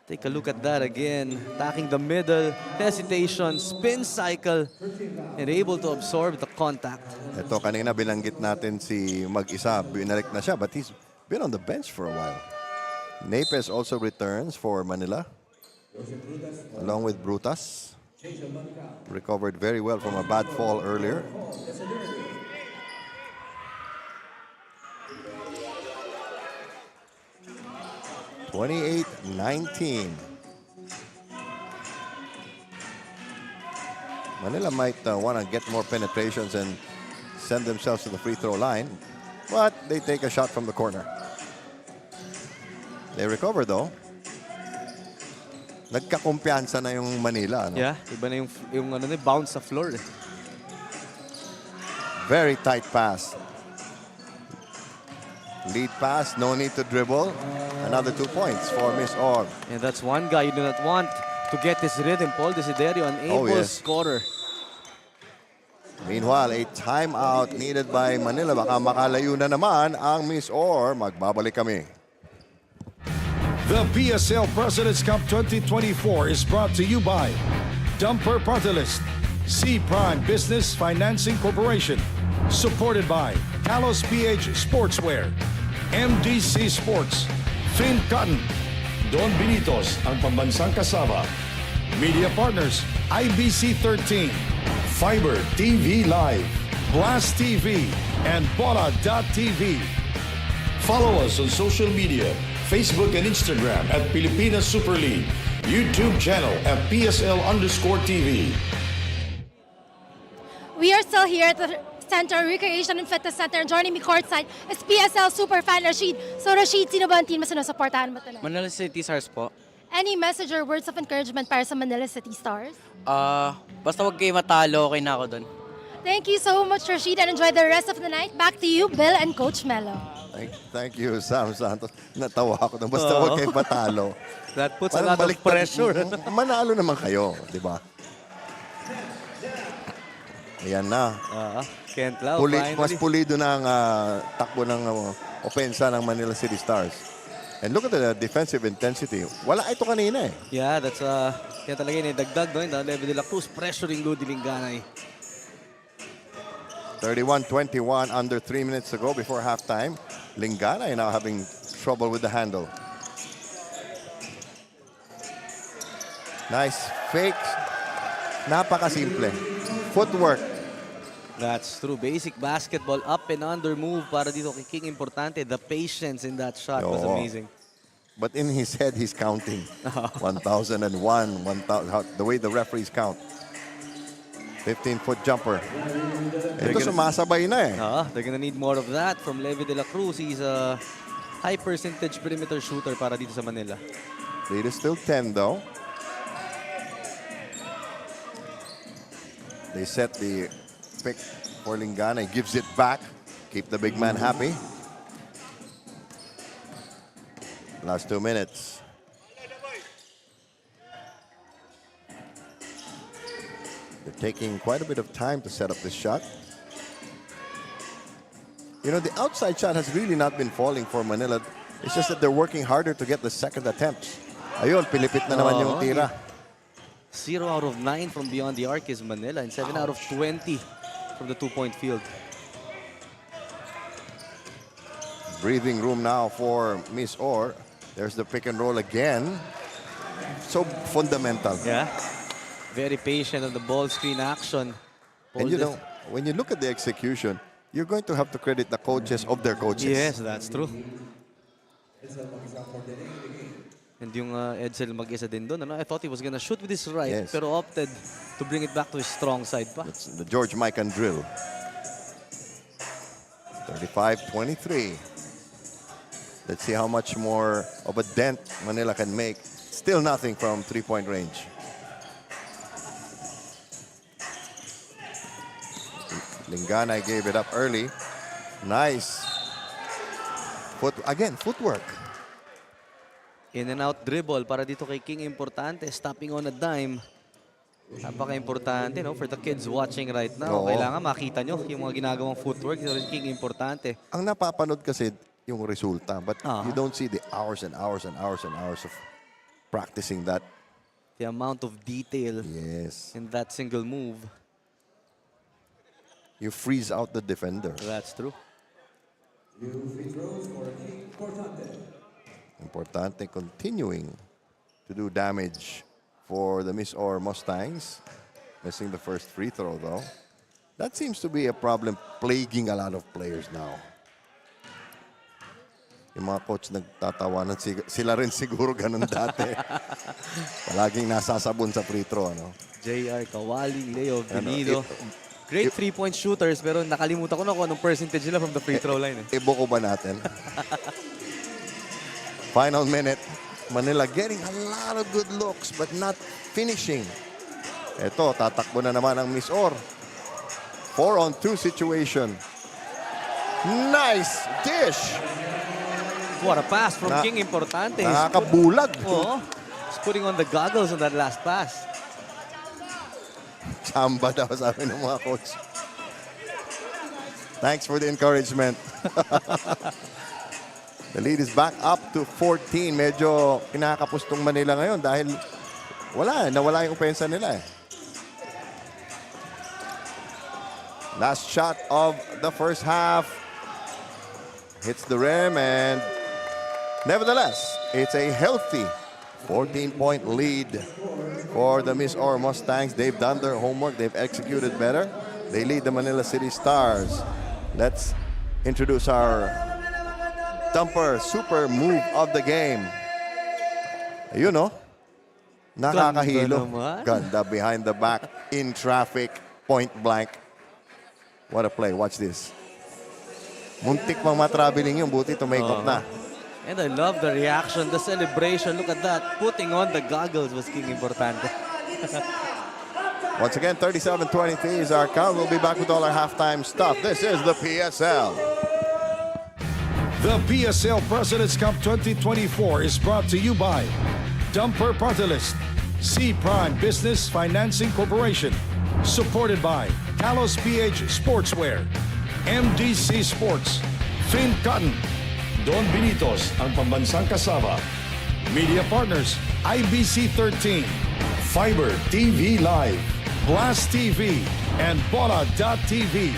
Take a look at that again. Attacking the middle, hesitation, spin cycle, and able to absorb the contact. Ito, kanina binanggit natin si Mag-isa. Binalik na siya, but he's been on the bench for a while. Napes also returns for Manila, along with Brutas. Recovered very well from a bad fall earlier. (28-19). Manila might want to get more penetrations and send themselves to the free throw line, but they take a shot from the corner. They recover though. Nagkakumpiyansa na yung Manila. Yeah, iba na yung bounce sa floor. Very tight pass. Lead pass, no need to dribble. Another 2 points for Misor. And that's one guy you do not want to get his rhythm. Paul Desiderio, an able scorer. Meanwhile, a timeout needed by Manila. Baka makalayo na naman ang Misor. Magbabalik kami. The PSL President's Cup 2024 is brought to you by Dumper Partilist, C Prime Business Financing Corporation, supported by Talos PH Sportswear, MDC Sports, Fin Cotton, Don Benitos, ang pambansang kasama, media partners, IBC 13, Fiber TV Live, Blast TV, and Bola.tv. Follow us on social media, Facebook and Instagram at Pilipinas Super League, YouTube channel at PSL_TV. We are still here at the Center, Recreation and Fitness Center. And joining me courtside is PSL Superfan Rashid. So Rashid, sino ba ang team na sinusuportahan mo tonight? Manila Citystars po. Any message or words of encouragement para sa Manila Citystars? Basta wag kayo matalo, okay na ako doon. Thank you so much, Rashid, and enjoy the rest of the night. Back to you, Bill and Coach Melo. Thank you, Sam Santos. Natawa ako. Basta huwag kayo patalo. That puts a Parang lot of baliktad. pressure. Manalo naman kayo, di ba? Ayan na. Kent Lau, finally. Mas pulido na ang takbo ng opensa ng Manila Citystars. And look at the defensive intensity. Wala ito kanina eh. Yeah, that's kaya talaga yun, dagdag doon. Leve de la Cruz pressuring Ludi Linganay. 31-21, under 3 minutes to go before halftime. Linganay now having trouble with the handle. Nice fake. Napakasimple. Footwork. That's true. Basic basketball, up and under move para dito kay King Importante. The patience in that shot was Oo. amazing. But in his head, he's counting. 1001, 1000, the way the referees count. 15-foot jumper. Ito sumasabay na eh. They're gonna need more of that from Leve de la Cruz. He's a high percentage perimeter shooter para dito sa Manila. Lead is still 10 though. They set the pick for Linganay. Gives it back. Keep the big man happy. Last 2 minutes. They're taking quite a bit of time to set up this shot. You know, the outside shot has really not been falling for Manila. It's just that they're working harder to get the second attempts. Ayun, pilipit na naman yung tira. 0 out of 9 from beyond the arc is Manila and 7 out of 20 from the two-point field. Breathing room now for Misor. There's the pick and roll again. So fundamental. Yeah. Very patient on the ball screen action. And you know, when you look at the execution, you're going to have to credit the coaches of their coaches. Yes, that's true. And yung Edsel mag-isa din doon. I thought he was gonna shoot with his right, Yes. pero opted to bring it back to his strong side pa. It's the George Mikan drill. 35-23. Let's see how much more of a dent Manila can make. Still nothing from three-point range. Linganay gave it up early. Nice. Footwork. In and out dribble para dito kay King Importante. Stopping on a dime. Napaka-importante, no? For the kids watching right now. Oo. Kailangan makita nyo yung mga ginagawang footwork ng King Importante. Ang napapanood kasi yung resulta, but you don't see the hours and hours and hours and hours of practicing that. The amount of detail Yes. in that single move. You freeze out the defender. That's true. Importante continuing to do damage for the Misor Mustangs. Missing the first free throw though. That seems to be a problem plaguing a lot of players now. Yung mga coach nagtatawanan, sila rin siguro ganun dati. Palaging nasasabon sa free throw, ano? JR, Kawaling, Leo, Venido. Great three-point shooters, pero nakalimutan ko na kung anong percentage nila from the free throw line. Ibo ko ba natin? Final minute. Manila getting a lot of good looks but not finishing. Ito, tatakbo na naman ang Misor. 4-on-2 situation. Nice dish! What a pass from King Importante. Nakakabulag. Oo. He's putting on the goggles on that last pass. Chamba daw sabi ng mga coach. Thanks for the encouragement. The lead is back up to 14. Medyo kinakapustong Manila ngayon dahil nawala yung opensa nila eh. Last shot of the first half. Hits the rim and nevertheless, it's a healthy 14-point lead for the Misor Mustangs. They've done their homework. They've executed better. They lead the Manila Citystars. Let's introduce our dumper super move of the game. Ayun, no? Nakakahilo. Ganda behind the back, in traffic, point blank. What a play. Watch this. Muntik pang matraveling yung buti tumikot na. And I love the reaction, the celebration. Look at that. Putting on the goggles was King Importante. Once again, 37-23 is our count. We'll be back with all our halftime stuff. This is the PSL. The PSL President's Cup 2024 is brought to you by Dumper Party List, C Prime Business Financing Corporation, supported by Talos PH Sportswear, MDC Sports, Fin Cotton, Don Benitos ang pambansang kasama. Media partners, IBC 13, Fiber TV Live, Blast TV, and Bola.tv.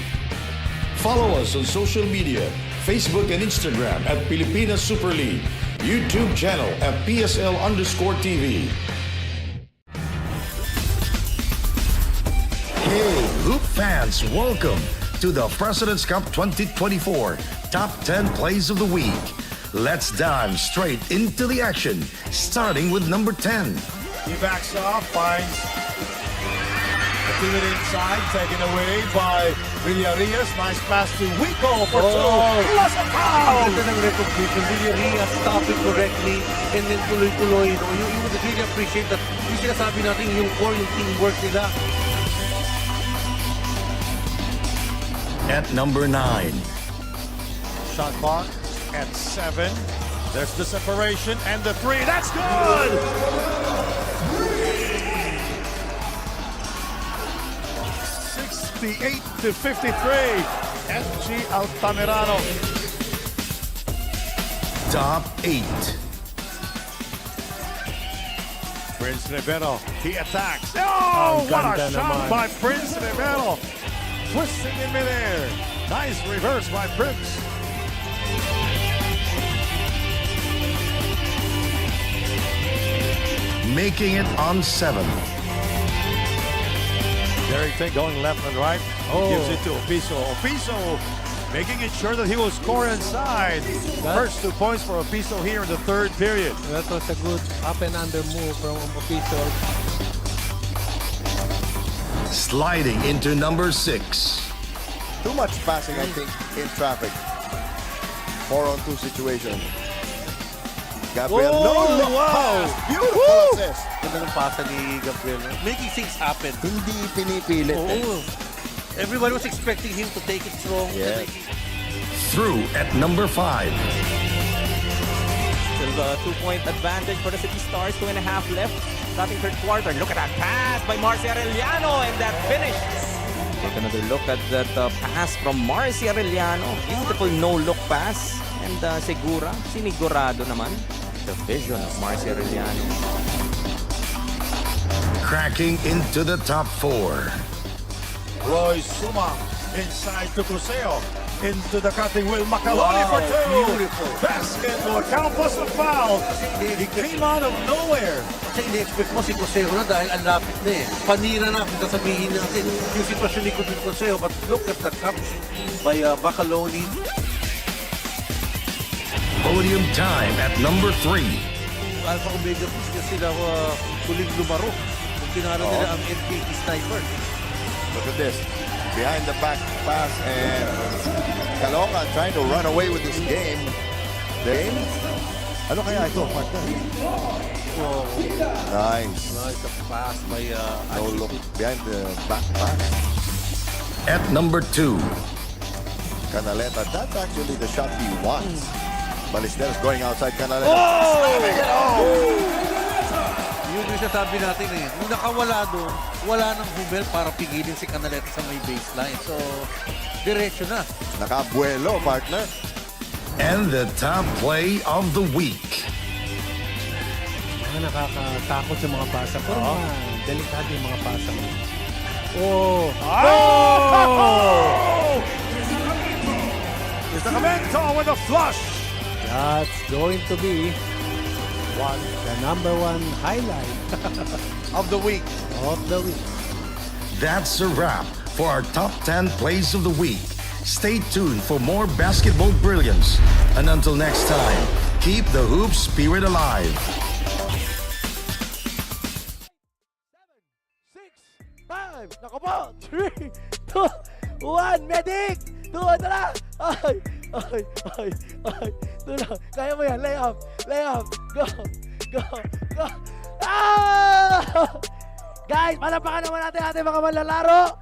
Follow us on social media, Facebook and Instagram at Pilipinas Super League, YouTube channel at PSL_TV. Hey, Hoop fans, welcome to the President's Cup 2024 Top 10 Plays of the Week. Let's dive straight into the action, starting with number 10. He backs off, finds it inside, taken away by Villarias. Nice pass to Wico for two. Plus a foul! Ganda ng recognition. Villarreal stopping correctly and then tuloy-tuloy. No? You would really appreciate that. Yung sinasabi natin yung core, yung teamwork nila. At number 9. Shot clock at 7. There's the separation and the 3. That's good! 68-53. FG Altamirano. Top 8. Prince Rivero, he attacks. Oh, what a shot by Prince Rivero. Twisting in midair. Nice reverse by Prince. Making it on 7. Derrington going left and right. Gives it to Opiso. Opiso making it sure that he will score inside. First 2 points for Opiso here in the third period. That was a good up and under move from Opiso. Sliding into number 6. Too much passing, I think, in traffic. 4-on-2 situation. Gabriel, no look pass. Beautiful assist. Ganda ng pasa ni Gabriel. Making things happen. Hindi pinipilit. Everyone was expecting him to take it strong. Yeah. Through at number 5. Still the 2-point advantage for the Citystars. 2.5 left. Starting third quarter. Look at that pass by Marcy Arellano and that finish. Take another look at that pass from Marcy Arellano. Beautiful no-look pass. And Segura, sinigurado naman. The vision of Marcy Arellano. Cracking into the top 4. Roy Suma inside to Cuseo. Into the cutting wheel. Macaloni for 2. Beautiful. Basket will count plus the foul. He came out of nowhere. Kasi ini-expect mo si Coseo na dahil ang lapit na eh. Panira na kung sasabihin natin yung sitwasyon ni Coseo. But look at the cups by Bacaloni. Podium time at number 3. Alpha Omega Plus na sila huling lumaro. Kung tinalo nila ang NKT Sniper. Look at this. Behind the back pass and Caloocan trying to run away with this game. Ano kaya ito, partner? Nice. Nice pass by No look behind the back pass. At number 2. Canaleta, that's actually the shot he wants. Ballesteros going outside Canaleta. Yun yung sasabi natin eh. Nung nakawala doon, wala nang Humel para pigilin si Canaleta sa may baseline. So, diretso na. Nakabuelo, partner. And the top play of the week. Nakakatakot sa mga pasa. Pero delikado yung mga pasa mo. Sacramento with a flush. That's going to be the number 1 highlight Of the week. of the week. That's a wrap for our top 10 plays of the week. Stay tuned for more basketball brilliance. And until next time, keep the hoop spirit alive. 6, 5, nako po, 3, 2, 1, medic! Tuwa na! Ay! Tuwa, kaya mo yan, lay up, go! Guys, palapakan naman natin ating mga manlalaro.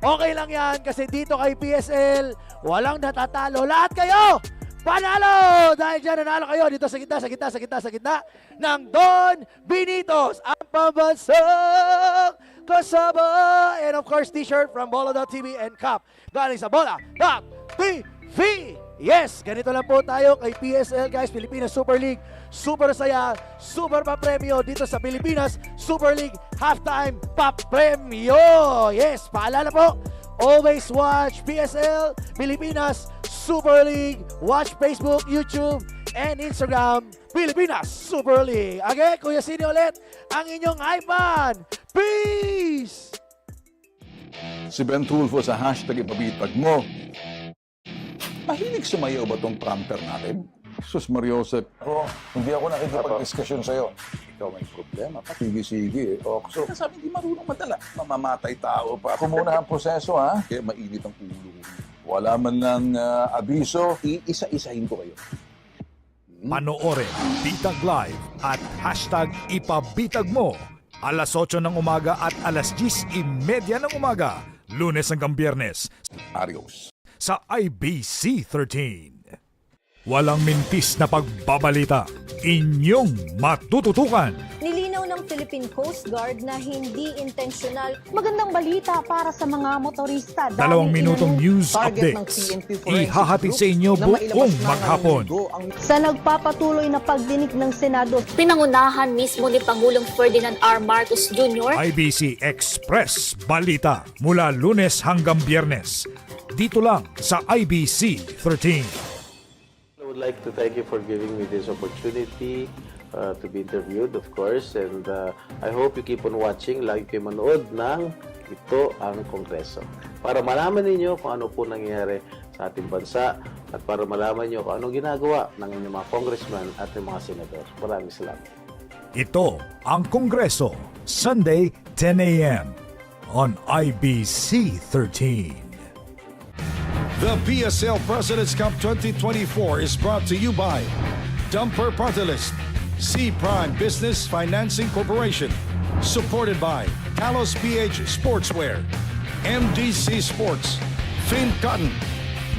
Okay lang yan kasi dito kay PSL, walang natatalo. Lahat kayo, panalo! Dahil dyan, nanalo kayo dito sa gitna ng Don Benitos, ang pambansang kasama. And of course, t-shirt from Bola.tv and Cup. Galing sa Bola.tv. fee. Yes, ganito lang po tayo kay PSL guys, Pilipinas Super League. Super saya, super pa-premyo dito sa Pilipinas Super League Halftime Pa-Premyo. Yes, paalala po, always watch PSL Pilipinas Super League. Watch Facebook, YouTube, and Instagram, Pilipinas Super League. Again, Kuya Sini ulit, ang inyong hype man. Peace! Si Ben Tulfo sa hashtag ipabitag mo. Mahilig sumayaw ba tong pranker natin? Sus Mariosep. Hindi ako nakikipag-diskusyon sa'yo. Ikaw may problema, sige-sige. So, sabi, hindi marunong madala. Mamamatay tao pa. Ako muna ang proseso, ha? Kaya mainit ang ulo. Wala man lang abiso, iisa-isahin ko kayo. Panoorin Bitag Live at hashtag ipabitag mo. Alas 8 ng umaga at alas 10:30 ng umaga. Lunes hanggang Biyernes. Adios. Sa IBC 13. Walang mintis na pagbabalita. Inyong matututukan. Nilinaw ng Philippine Coast Guard na hindi intensyonal. Magandang balita para sa mga motorista. 2 minutong news updates. Ihahatid sa inyo buong maghapon. Sa nagpapatuloy na pagdinig ng Senado, Pinangunahan mismo ni Pangulong Ferdinand R. Marcos Jr. IBC Express Balita mula Lunes hanggang Biyernes. Dito lang sa IBC 13. I would like to thank you for giving me this opportunity to be interviewed, of course, and I hope you keep on watching. Lagi kayo manood ng Ito ang Kongreso para malaman ninyo kung ano po nangyayari sa ating bansa at para malaman nyo kung anong ginagawa ng inyong mga congressman at ng mga senador. Maraming salamat. Ito ang Kongreso, Sunday, 10 a.m. on IBC 13. The PSL President's Cup 2024 is brought to you by Dumper Party List, C Prime Business Financing Corporation, supported by Talos PH Sportswear, MDC Sports, Fin Cotton,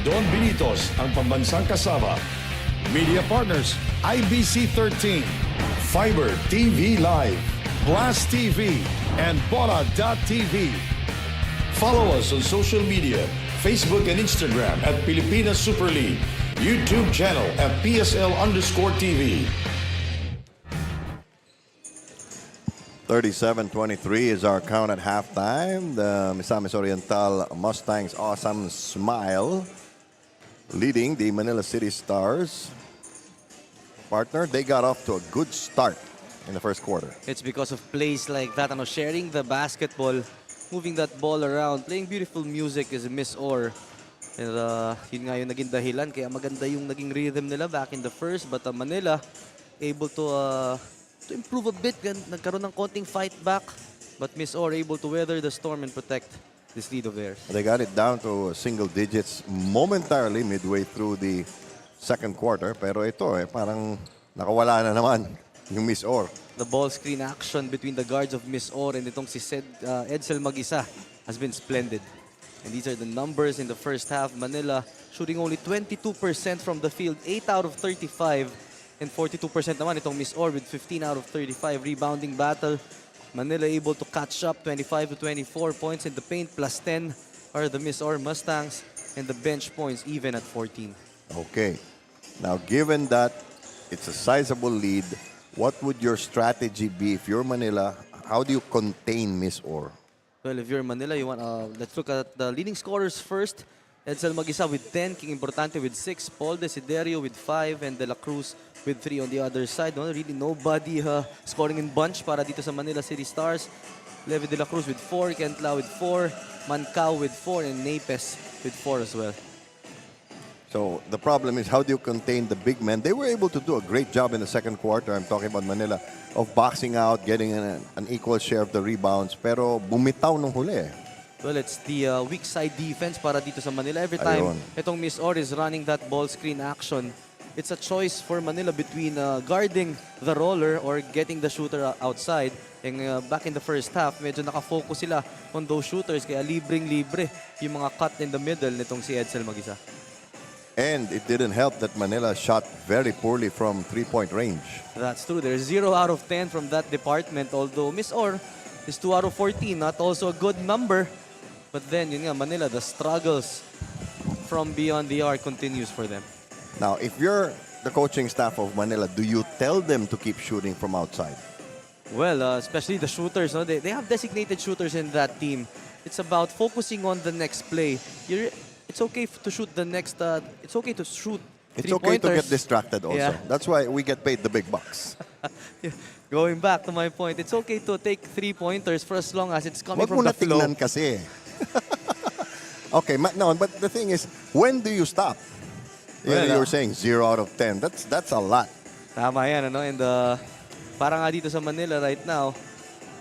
Don Benitos, ang pambansang kasama, media partners, IBC 13, Fiber TV Live, Blast TV, and Bola.tv. Follow us on social media, Facebook and Instagram at Pilipinas Super League, YouTube channel at PSL_TV. 37-23 is our count at halftime. The Misamis Oriental Mustangs awesome smile leading the Manila Citystars. Partner, they got off to a good start in the first quarter. It's because of plays like that, sharing the basketball, moving that ball around, playing beautiful music is Misor. And yun nga yung naging dahilan, kaya maganda yung naging rhythm nila back in the first. But Manila able to improve a bit, nagkaroon ng konting fight back. But Misor able to weather the storm and protect this lead of theirs. They got it down to single digits momentarily midway through the second quarter. Pero ito parang nakawala na naman yung Misor. The ball screen action between the guards of Misor and itong si Edsel Mag-isa has been splendid. And these are the numbers in the first half. Manila shooting only 22% from the field, 8 out of 35. And 42% naman itong Misor with 15 out of 35. Rebounding battle. Manila able to catch up, 25 to 24 points in the paint, plus 10 are the Misor Mustangs. And the bench points even at 14. Okay. Now, given that it's a sizable lead, what would your strategy be if you're Manila? How do you contain Misor? Well, if you're Manila, you want let's look at the leading scorers first. Edsel Mag-isa with 10, King Importante with 6, Paul Desiderio with 5, and De La Cruz with 3 on the other side. No, really nobody scoring in bunch para dito sa Manila Citystars. Levi De La Cruz with 4, Kent Lau with 4, Mancao with 4, and Napes with 4 as well. So the problem is, how do you contain the big men? They were able to do a great job in the second quarter. I'm talking about Manila, of boxing out, getting an equal share of the rebounds. Pero bumitaw nung huli. Well, it's the weak side defense para dito sa Manila. Every time itong Misor is running that ball screen action, it's a choice for Manila between guarding the roller or getting the shooter outside. And back in the first half, medyo nakafocus sila on those shooters. Kaya libreng-libre yung mga cut in the middle nitong si Edsel Mag-isa. And it didn't help that Manila shot very poorly from three-point range. That's true. There's 0 out of 10 from that department. Although Misor is 2 out of 14. Not also a good number. But then, yun nga, Manila, the struggles from beyond the arc continues for them. Now, if you're the coaching staff of Manila, do you tell them to keep shooting from outside? Well, especially the shooters, no? They have designated shooters in that team. It's about focusing on the next play. It's okay to shoot the next. It's okay to shoot. It's okay to get distracted also. Yeah. That's why we get paid the big bucks. Yeah. Going back to my point, it's okay to take 3-pointers for as long as it's coming Wag mo from na the flow. tignan kasi. Okay, no, but the thing is, when do you stop? Well, You're saying 0 out of 10. That's a lot. Tama yan, ano? And parang nga dito sa Manila right now,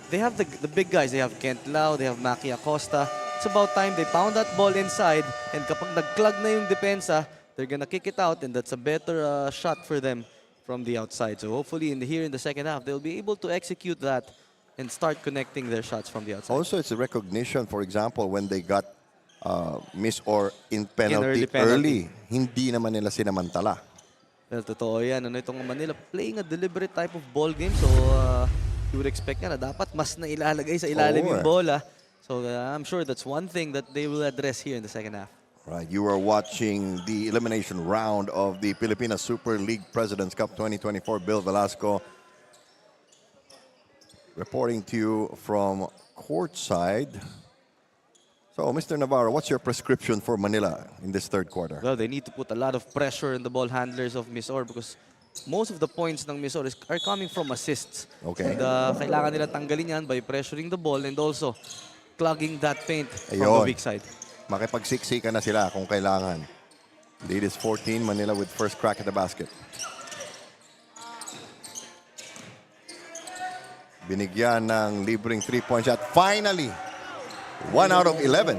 they have the big guys. They have Kent Lau, they have Maki Acosta. It's about time they pound that ball inside, and kapag nag-clog na yung depensa, they're gonna kick it out, and that's a better shot for them from the outside. So hopefully here in the second half, they'll be able to execute that and start connecting their shots from the outside. Also, it's a recognition, for example, when they got Misor in penalty early penalty. early, hindi naman nila sinamantala. Well, totoo yan. Ano, itong Manila playing a deliberate type of ball game. So, you would expect nga na dapat mas na ilalagay sa ilalim yung bola. So, I'm sure that's one thing that they will address here in the second half. Right, you are watching the elimination round of the Pilipinas Super League Presidents Cup 2024. Bill Velasco reporting to you from courtside. So, Mr. Navarro, what's your prescription for Manila in this third quarter? Well, they need to put a lot of pressure on the ball handlers of Misor because most of the points ng Misor are coming from assists. Okay. And kailangan nila tanggalin yan by pressuring the ball and also clogging that paint from Ayun. the weak side. Makipagsiksika na sila kung kailangan. Lead is 14, Manila with first crack at the basket. Binigyan ng libreng 3-point shot. Finally, 1 out of 11.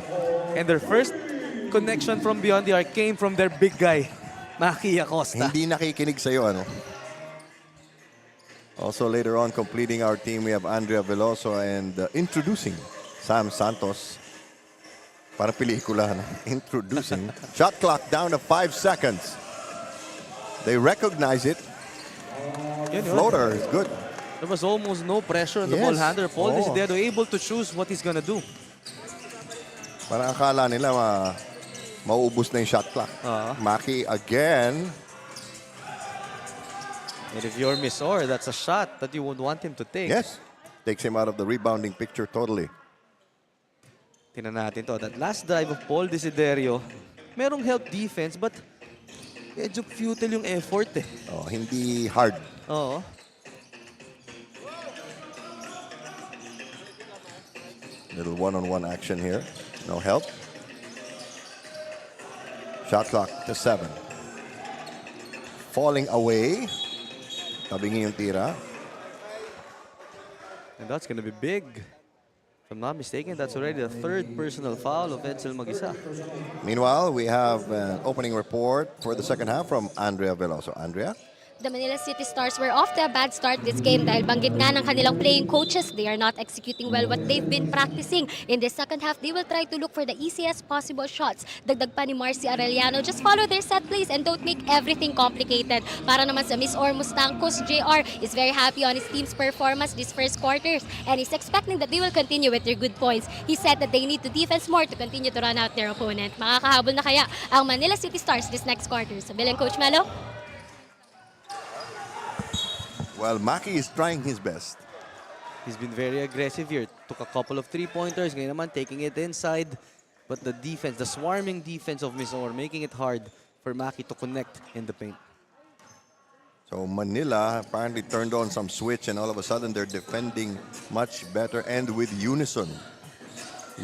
And their first connection from beyond the arc came from their big guy, Maki Acosta. Hindi nakikinig sa'yo, ano? Also later on, completing our team, we have Andrea Veloso and introducing Sam Santos. Para pelikula, no? Introducing. Shot clock down to 5 seconds. They recognize it. Floater is good. There was almost no pressure on the ball handler. Paul Desiderio able to choose what he's gonna do. Parang akala nila mauubos na yung shot clock. Maki again. And if you're Misor, that's a shot that you would want him to take. Yes. Takes him out of the rebounding picture totally. Tingnan natin to. That last drive of Paul Desiderio, merong help defense, but medyo futile yung effort eh. Oh, hindi hard. Oo. Little one-on-one action here. No help. Shot clock to 7. Falling away. Tabingi yung tira. And that's gonna be big. If I'm not mistaken, that's already the third personal foul of Edsel Magisa. Meanwhile, we have an opening report for the second half from Andrea Veloso. Andrea? The Manila Citystars were off to a bad start this game dahil banggit nga ng kanilang playing coaches, they are not executing well what they've been practicing. In the second half, they will try to look for the easiest possible shots. Dagdag pa ni Marcy Arellano, just follow their set plays and don't make everything complicated. Para naman sa Misor Mustangs, Coach JR is very happy on his team's performance this first quarters and he's expecting that they will continue with their good points. He said that they need to defense more to continue to run out their opponent. Makakahabol na kaya ang Manila Citystars this next quarter? Sa bilang Coach Melo? Well, Maki is trying his best. He's been very aggressive here. Took a couple of 3-pointers. Ngayon naman, taking it inside. But the defense, the swarming defense of Misor, making it hard for Maki to connect in the paint. So Manila apparently turned on some switch and all of a sudden they're defending much better and with unison.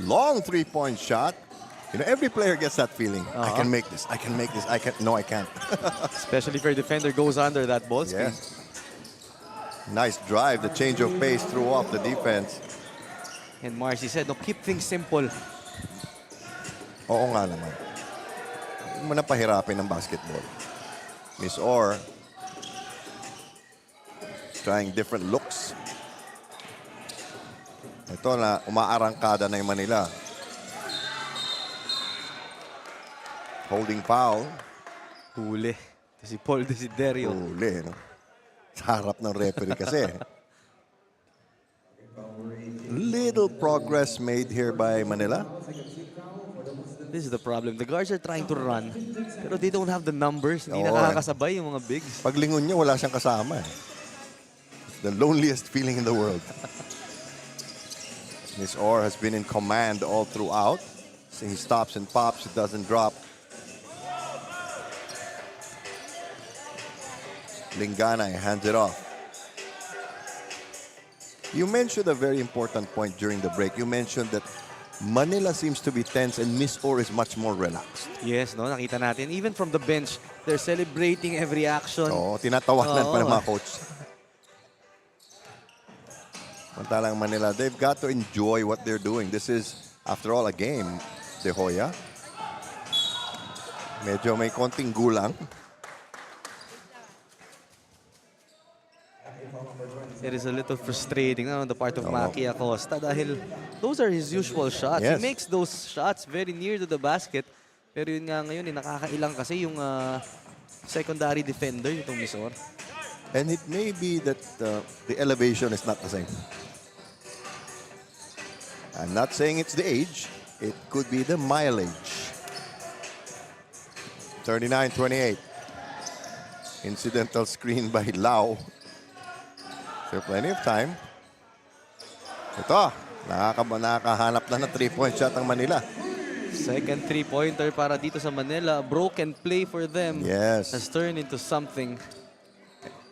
Long 3-point shot. You know, every player gets that feeling. I can make this. I can make this. No, I can't. Especially if your defender goes under that ball screen. Yes. Nice drive. The change of pace threw off the defense. And Marcy said, no, keep things simple. Oo nga naman. Hindi mo na pahirapin ng basketball. Misor trying different looks. Ito na umaarangkada na yung Manila. Holding foul. Huli. Si Paul Desiderio. Huli, no? Sa harap ng referee kasi. Little progress made here by Manila. This is the problem. The guards are trying to run, pero they don't have the numbers. Hindi Oo, nakakasabay yung mga bigs. Paglingon niya, wala siyang kasama. It's the loneliest feeling in the world. Misor has been in command all throughout. So he stops and pops, it doesn't drop. Linganay hands it off. You mentioned a very important point during the break. You mentioned that Manila seems to be tense and Misor is much more relaxed. Yes, no, nakita natin. Even from the bench, they're celebrating every action. Oo, tinatawanan pa ng Oo. mga coach. Mantalang Manila, they've got to enjoy what they're doing. This is, after all, a game, De Hoya. Medyo may konting gulang. It is a little frustrating on the part of Maki Acosta dahil those are his usual shots. Yes. He makes those shots very near to the basket. Pero yun nga ngayon, nakakailang kasi yung secondary defender itong Misor. And it may be that the elevation is not the same. I'm not saying it's the age. It could be the mileage. 39-28. Incidental screen by Lau. So plenty of time. Ito, nakakahanap na ng 3-point shot ang Manila. Second three-pointer para dito sa Manila. Broken play for them. Yes. Has turned into something.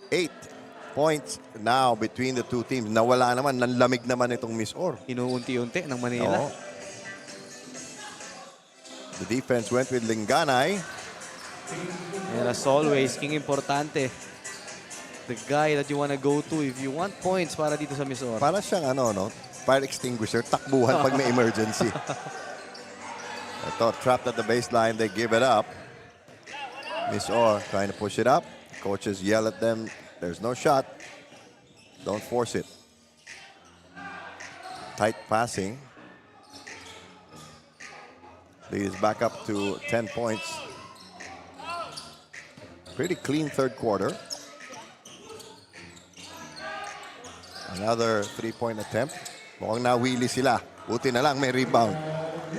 8 points now between the two teams. Nawala naman, nanlamig naman itong Misor. Inuunti-unti ng Manila. Oo. The defense went with Linganay. And as always, king importante. The guy that you want to go to if you want points para dito sa Misor. Para siyang fire extinguisher, takbuhan pag may emergency. Ito, trapped at the baseline, they give it up. Misor trying to push it up. Coaches yell at them, there's no shot. Don't force it. Tight passing. Lead is back up to 10 points. Pretty clean third quarter. Another three-point attempt. Mukhang nawili sila. Buti na lang may rebound.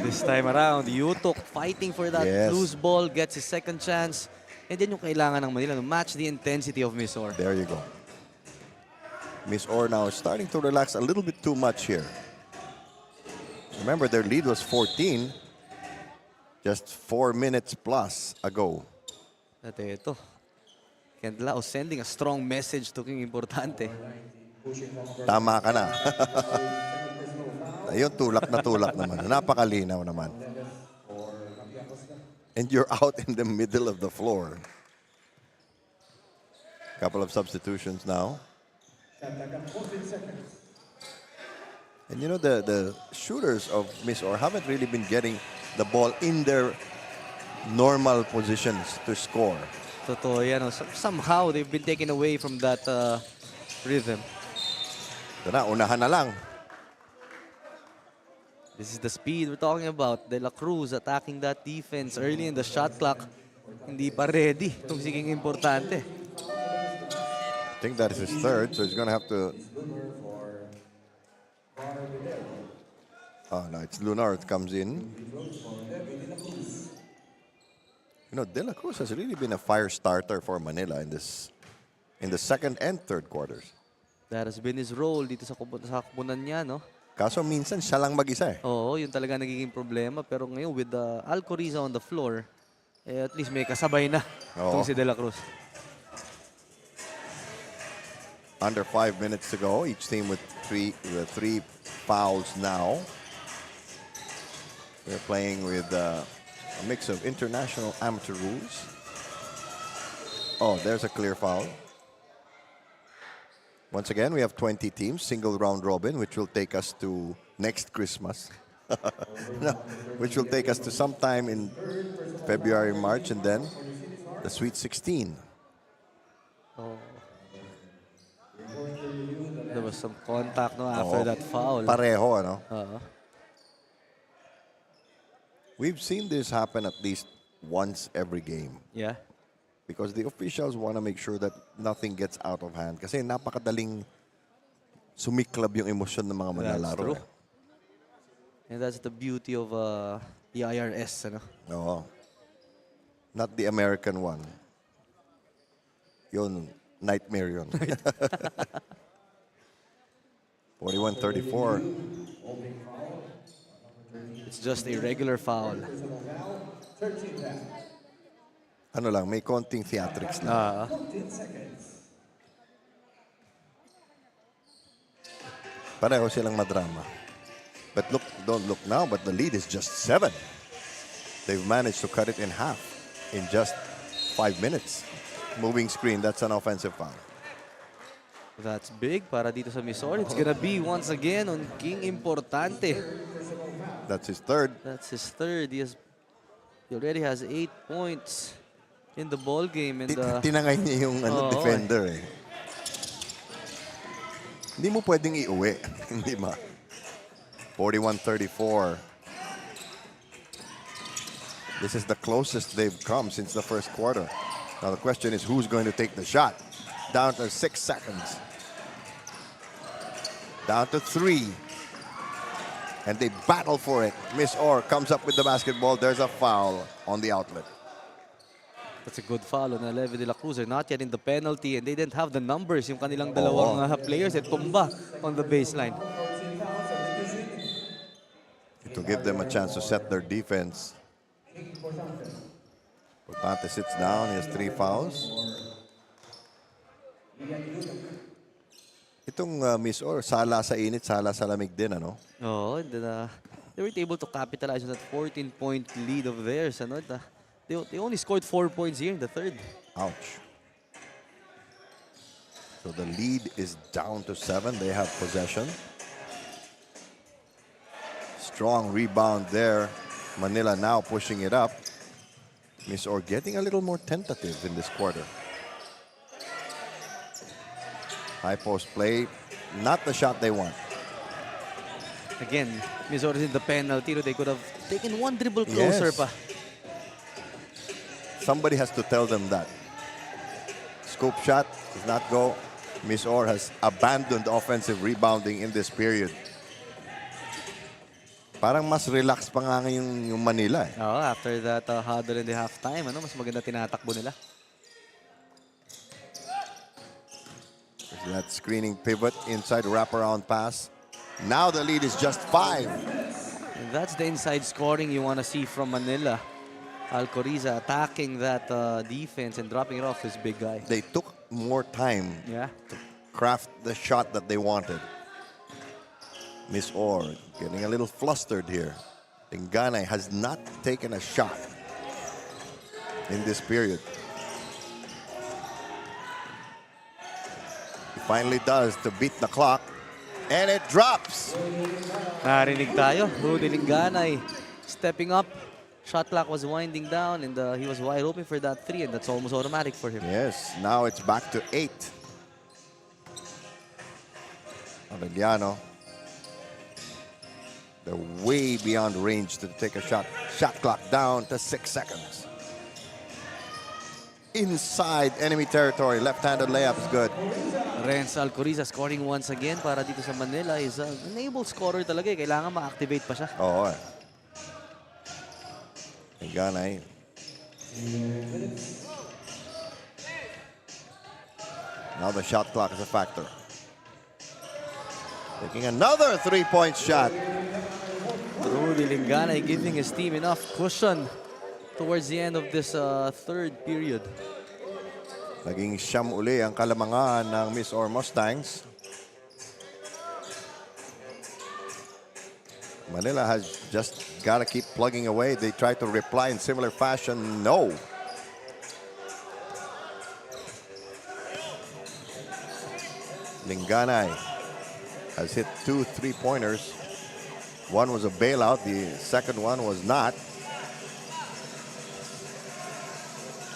This time around, Yutok fighting for that Yes. loose ball, gets his second chance. And then yung kailangan ng Manila, match the intensity of Misor. There you go. Misor now is starting to relax a little bit too much here. Remember, their lead was 14 just 4 minutes plus ago. At ito, Kent Lao sending a strong message to King Importante. Tama ka na. Ayun, tulak naman. Napakalinaw naman. And you're out in the middle of the floor. Couple of substitutions now. And you know, the shooters of Misor haven't really been getting the ball in their normal positions to score. Totoo yan. Somehow, they've been taken away from that rhythm. Ito na, unahan na lang. This is the speed we're talking about. De La Cruz attacking that defense early in the shot clock. Hindi pa ready itong siging Importante. I think that is his third, so he's going to have to... Oh, no, it's Lunar that comes in. You know, De La Cruz has really been a fire starter for Manila in the second and third quarters. That has been his role dito sa kupunan niya, no? Kaso minsan siya lang mag-isa eh. Oo, yun talaga nagiging problema. Pero ngayon, with Alcoriza on the floor, at least may kasabay na itong si De La Cruz. Under 5 minutes to go. Each team with three fouls now. They're playing with a mix of international amateur rules. Oh, there's a clear foul. Once again, we have 20 teams, single round robin, which will take us to next Christmas. No, which will take us to sometime in February, March, and then the Sweet 16. Oh. There was some contact no, after that foul. Pareho, ano? Oo. We've seen this happen at least once every game. Yeah. Because the officials want to make sure that nothing gets out of hand. Kasi napakadaling sumiklab yung emosyon ng mga manlalaro. That's true. And that's the beauty of the IRS, ano? Oo. Not the American one. Yun, nightmare yun. 41-34. It's just a regular foul. Ano lang, may konting theatrics na. Pareho silang madrama. But look, don't look now, but the lead is just 7. They've managed to cut it in half in just 5 minutes. Moving screen, that's an offensive foul. That's big para dito sa Misor. It's gonna be once again on King Importante. That's his third. That's his third. He already has 8 points in the ball game. And Tinangay niya yung defender eh. Hindi mo pwedeng iuwi. Hindi ba? 41-34. This is the closest they've come since the first quarter. Now the question is who's going to take the shot? Down to 6 seconds. Down to 3. And they battle for it. Misor comes up with the basketball. There's a foul on the outlet. That's a good foul on Leve de la Cruz. They're not yet in the penalty and they didn't have the numbers. Yung kanilang dalawang players at tumba on the baseline. To give them a chance to set their defense. Importante sits down. He has 3 fouls. Itong Misor, sala sa init, sala sa lamig din, ano? Oh, and then, they weren't able to capitalize on that 14-point lead of theirs. Ano? They only scored 4 points here in the third. Ouch. So the lead is down to 7. They have possession. Strong rebound there. Manila now pushing it up. Misor getting a little more tentative in this quarter. High post play. Not the shot they want. Again, Misor is in the penalty. They could have taken one dribble closer pa. Somebody has to tell them that. Scoop shot does not go. Misor has abandoned offensive rebounding in this period. Parang mas relax pa nga ngayon yung Manila. Oh, after that huddle in the halftime, mas maganda tinatakbo nila. That screening pivot inside wraparound pass. Now the lead is just 5. And that's the inside scoring you want to see from Manila. Alcoriza attacking that defense and dropping it off his big guy. They took more time to craft the shot that they wanted. Misor getting a little flustered here. Tinganay has not taken a shot in this period. He finally does to beat the clock. And it drops. Narinig tayo. Rudy Linganay stepping up. Shot clock was winding down and he was wide open for that 3 and that's almost automatic for him. Yes, now it's back to 8. Arellano. They're way beyond range to take a shot. Shot clock down to 6 seconds. Inside enemy territory. Left-handed layup is good. Renz Alcoriza scoring once again para dito sa Manila. Is an able scorer talaga. Kailangan ma-activate pa siya. Oo eh. Ganay. Now the shot clock is a factor. Taking another 3-point shot. Rudy Linganay giving his team enough cushion towards the end of this third period. Naging siyam uli ang kalamangan ng Misor Mustangs. Manila has just got to keep plugging away. They try to reply in similar fashion. No. Linganay has hit 2 3-pointers. One was a bailout. The second one was not.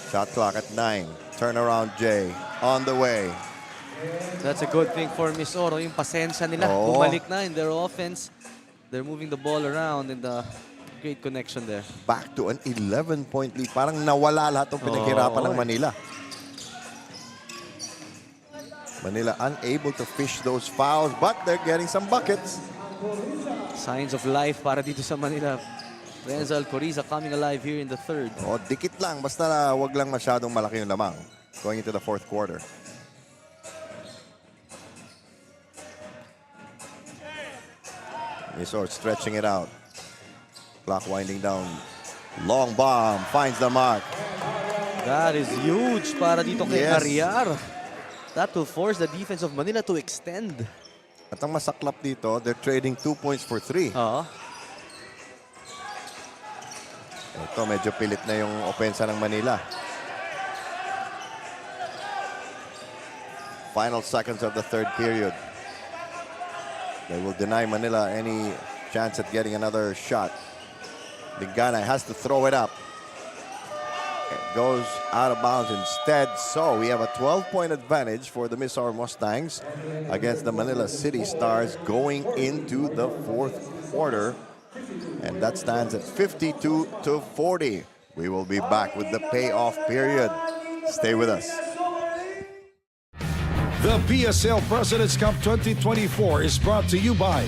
Shot clock at 9. Turnaround J on the way. That's a good thing for Misor. Yung pasensya nila. Bumalik na in their offense. They're moving the ball around and great connection there. Back to an 11-point lead. Parang nawala lahat ng pinaghirapan ng Manila. Manila unable to fish those fouls, but they're getting some buckets. Signs of life para dito sa Manila. Renz Alcoriza coming alive here in the third. Oh, dikit lang. Basta wag lang masyadong malaki yung lamang. Going into the fourth quarter. Misor stretching it out. Clock winding down. Long bomb. Finds the mark. That is huge para dito kay Yes. Ariar. That will force the defense of Manila to extend. At ang masaklap dito, they're trading 2 points for 3. Oo. Ito, medyo pilit na yung opensa ng Manila. Final seconds of the third period. They will deny Manila any chance at getting another shot. Ligana has to throw it up. It goes out of bounds instead. So we have a 12-point advantage for the Misor Mustangs against the Manila Citystars going into the fourth quarter. And that stands at 52-40. We will be back with the payoff period. Stay with us. The PSL President's Cup 2024 is brought to you by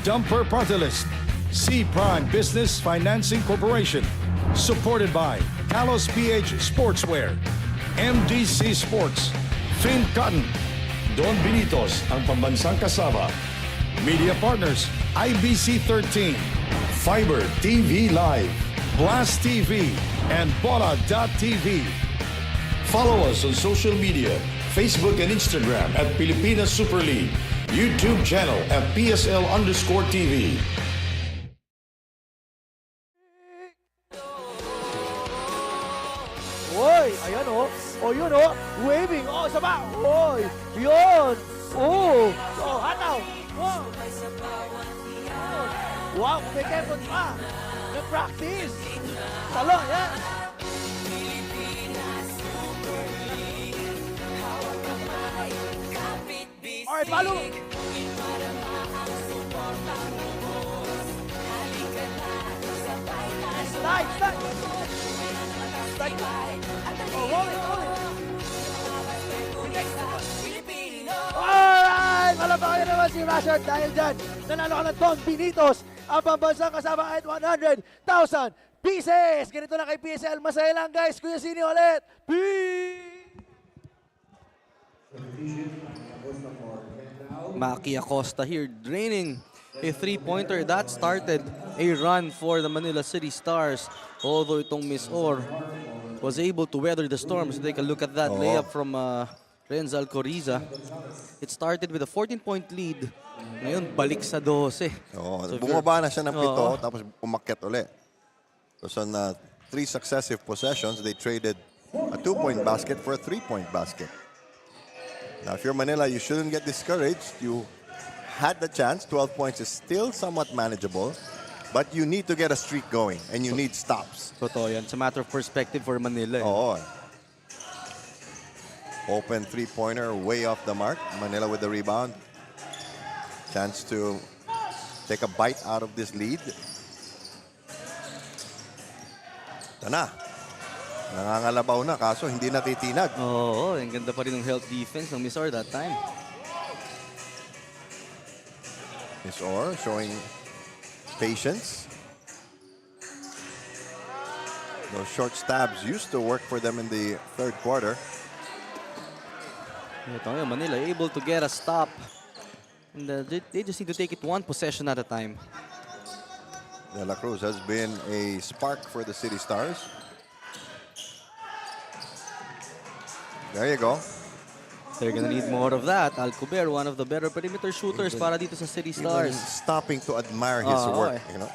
Dumper Party List, C Prime Business Financing Corporation, supported by Talos PH Sportswear, MDC Sports, Fin Cotton, Don Benitos, ang pambansang kasama, Media Partners, IBC 13, Fiber TV Live, Blast TV, and Bora.tv. Follow us on social media, Facebook and Instagram at Pilipinas Super League, YouTube channel at PSL_TV. Oy, ayan oh. Oh, yun oh. Waving. Oh, sama. Oy, yun. Oh, oh, hataw. Wow. Wow, may kepon pa. Nag-practice. Talo, yan. Alright, palo. Slide, slide. Slide. Oh, hold it, hold it. Alright! Malabakan naman si Rashard dahil dyan. Nanalo ka ng Don Benitos. Ang pambansang kasama ay 100,000 pieces. Ganito na kay PSL. Masaya lang guys. Kuya Sini ulit. Peace! Maki Acosta here draining a three-pointer. That started a run for the Manila Citystars. Although itong Misor was able to weather the storm. So take a look at that layup from Renz Alcoriza. It started with a 14-point lead. Ngayon, balik sa 12. Oh, So bumaba na siya ng 7, Oo. tapos umakyat ulit. So on 3 successive possessions, they traded a 2-point basket for a 3-point basket. Now, if you're Manila, you shouldn't get discouraged. You had the chance. 12 points is still somewhat manageable. But you need to get a streak going, and you need stops. Totoo yan. It's a matter of perspective for Manila. Oo. Open three-pointer, way off the mark. Manila with the rebound. Chance to take a bite out of this lead. Ito na. Nangangalabaw na, kaso hindi natitinag. Oo, ang ganda pa rin ng help defense ng Misor that time. Misor showing patience. Those short stabs used to work for them in the third quarter. Ito ngayon, Manila able to get a stop. And they just need to take it one possession at a time. De La Cruz has been a spark for the Citystars. There you go. They're gonna need more of that. Alcober, one of the better perimeter shooters para dito sa Citystars. Even stopping to admire his work, you know.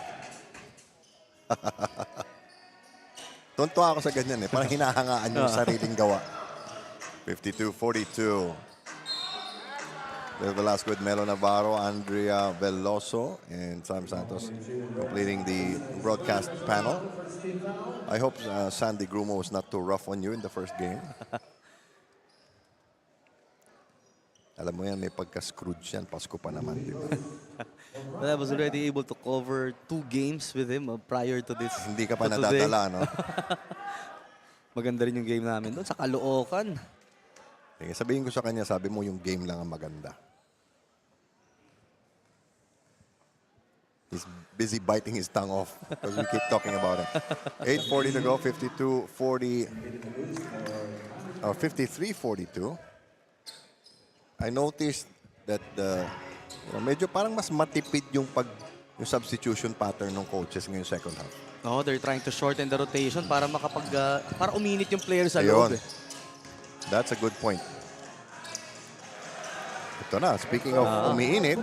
Tuntua ako sa ganyan eh. Parang hinahangaan yung sariling gawa. 52-42. Del Velasco with Melo Navarro, Andrea Veloso, and Sam Santos completing the broadcast panel. I hope Sandy Grumo was not too rough on you in the first game. Alam mo yan, may pagka-Scrooge yan. Pasko pa naman, di ba? Well, I was already able to cover 2 games with him prior to this. Hindi ka pa to today. nadadala, no? Maganda rin yung game namin doon sa Caloocan. Sige, sabihin ko sa kanya, sabi mo yung game lang ang maganda. He's busy biting his tongue off because we keep talking about it. 8:40 to go, 52-40, or 53-42. I noticed that medyo parang mas matipid yung substitution pattern ng coaches ngayong second half. No, they're trying to shorten the rotation para para uminit yung players sa loob. Ayun. That's a good point. Ito na, speaking of umiinit.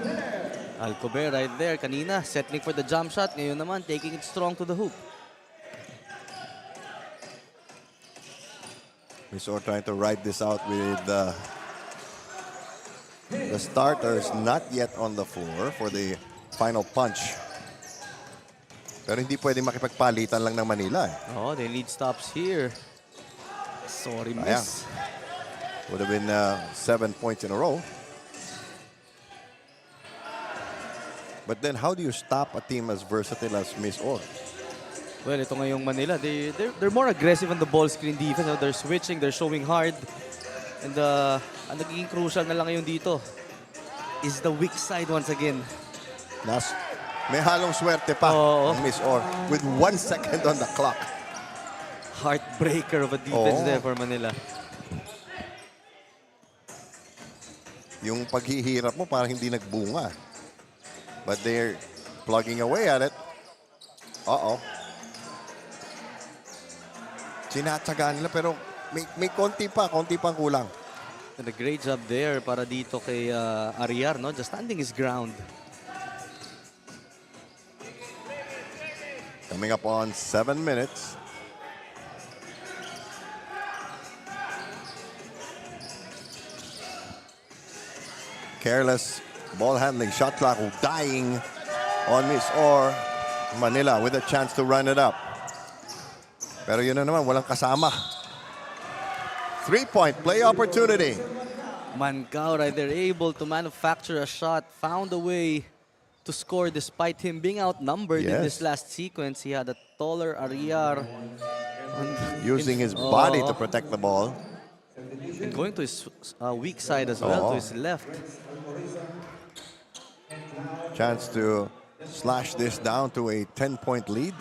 Alcover right there. Kanina, settling for the jump shot. Ngayon naman, taking it strong to the hoop. Misor trying to ride this out with the starters not yet on the floor for the final punch. Pero hindi pwede makipagpalitan lang ng Manila. Oh, they need stops here. Sorry, miss. Would have been 7 points in a row. But then how do you stop a team as versatile as Misor? Well, ito ngayong Manila, they're more aggressive on the ball screen defense. They're switching, they're showing hard. And ang nagiging crucial na lang ngayon dito is the weak side once again. May halong swerte pa ang Misor with 1 second on the clock. Heartbreaker of a defense there for Manila. Yung paghihirap mo parang hindi nagbunga. But they're plugging away at it. Sinatsagaan nila pero may konti pang kulang. And a great job there para dito kay Ariar, no? Just standing his ground. Coming up on 7 minutes. Careless ball handling, shot clock dying on Misor. Manila with a chance to run it up. Pero yun na naman, walang kasama. 3-point play opportunity. Mancao right there, able to manufacture a shot, found a way to score despite him being outnumbered in this last sequence. He had a taller Ariar. Using his body to protect the ball. And going to his weak side as well, to his left. Chance to slash this down to a 10-point lead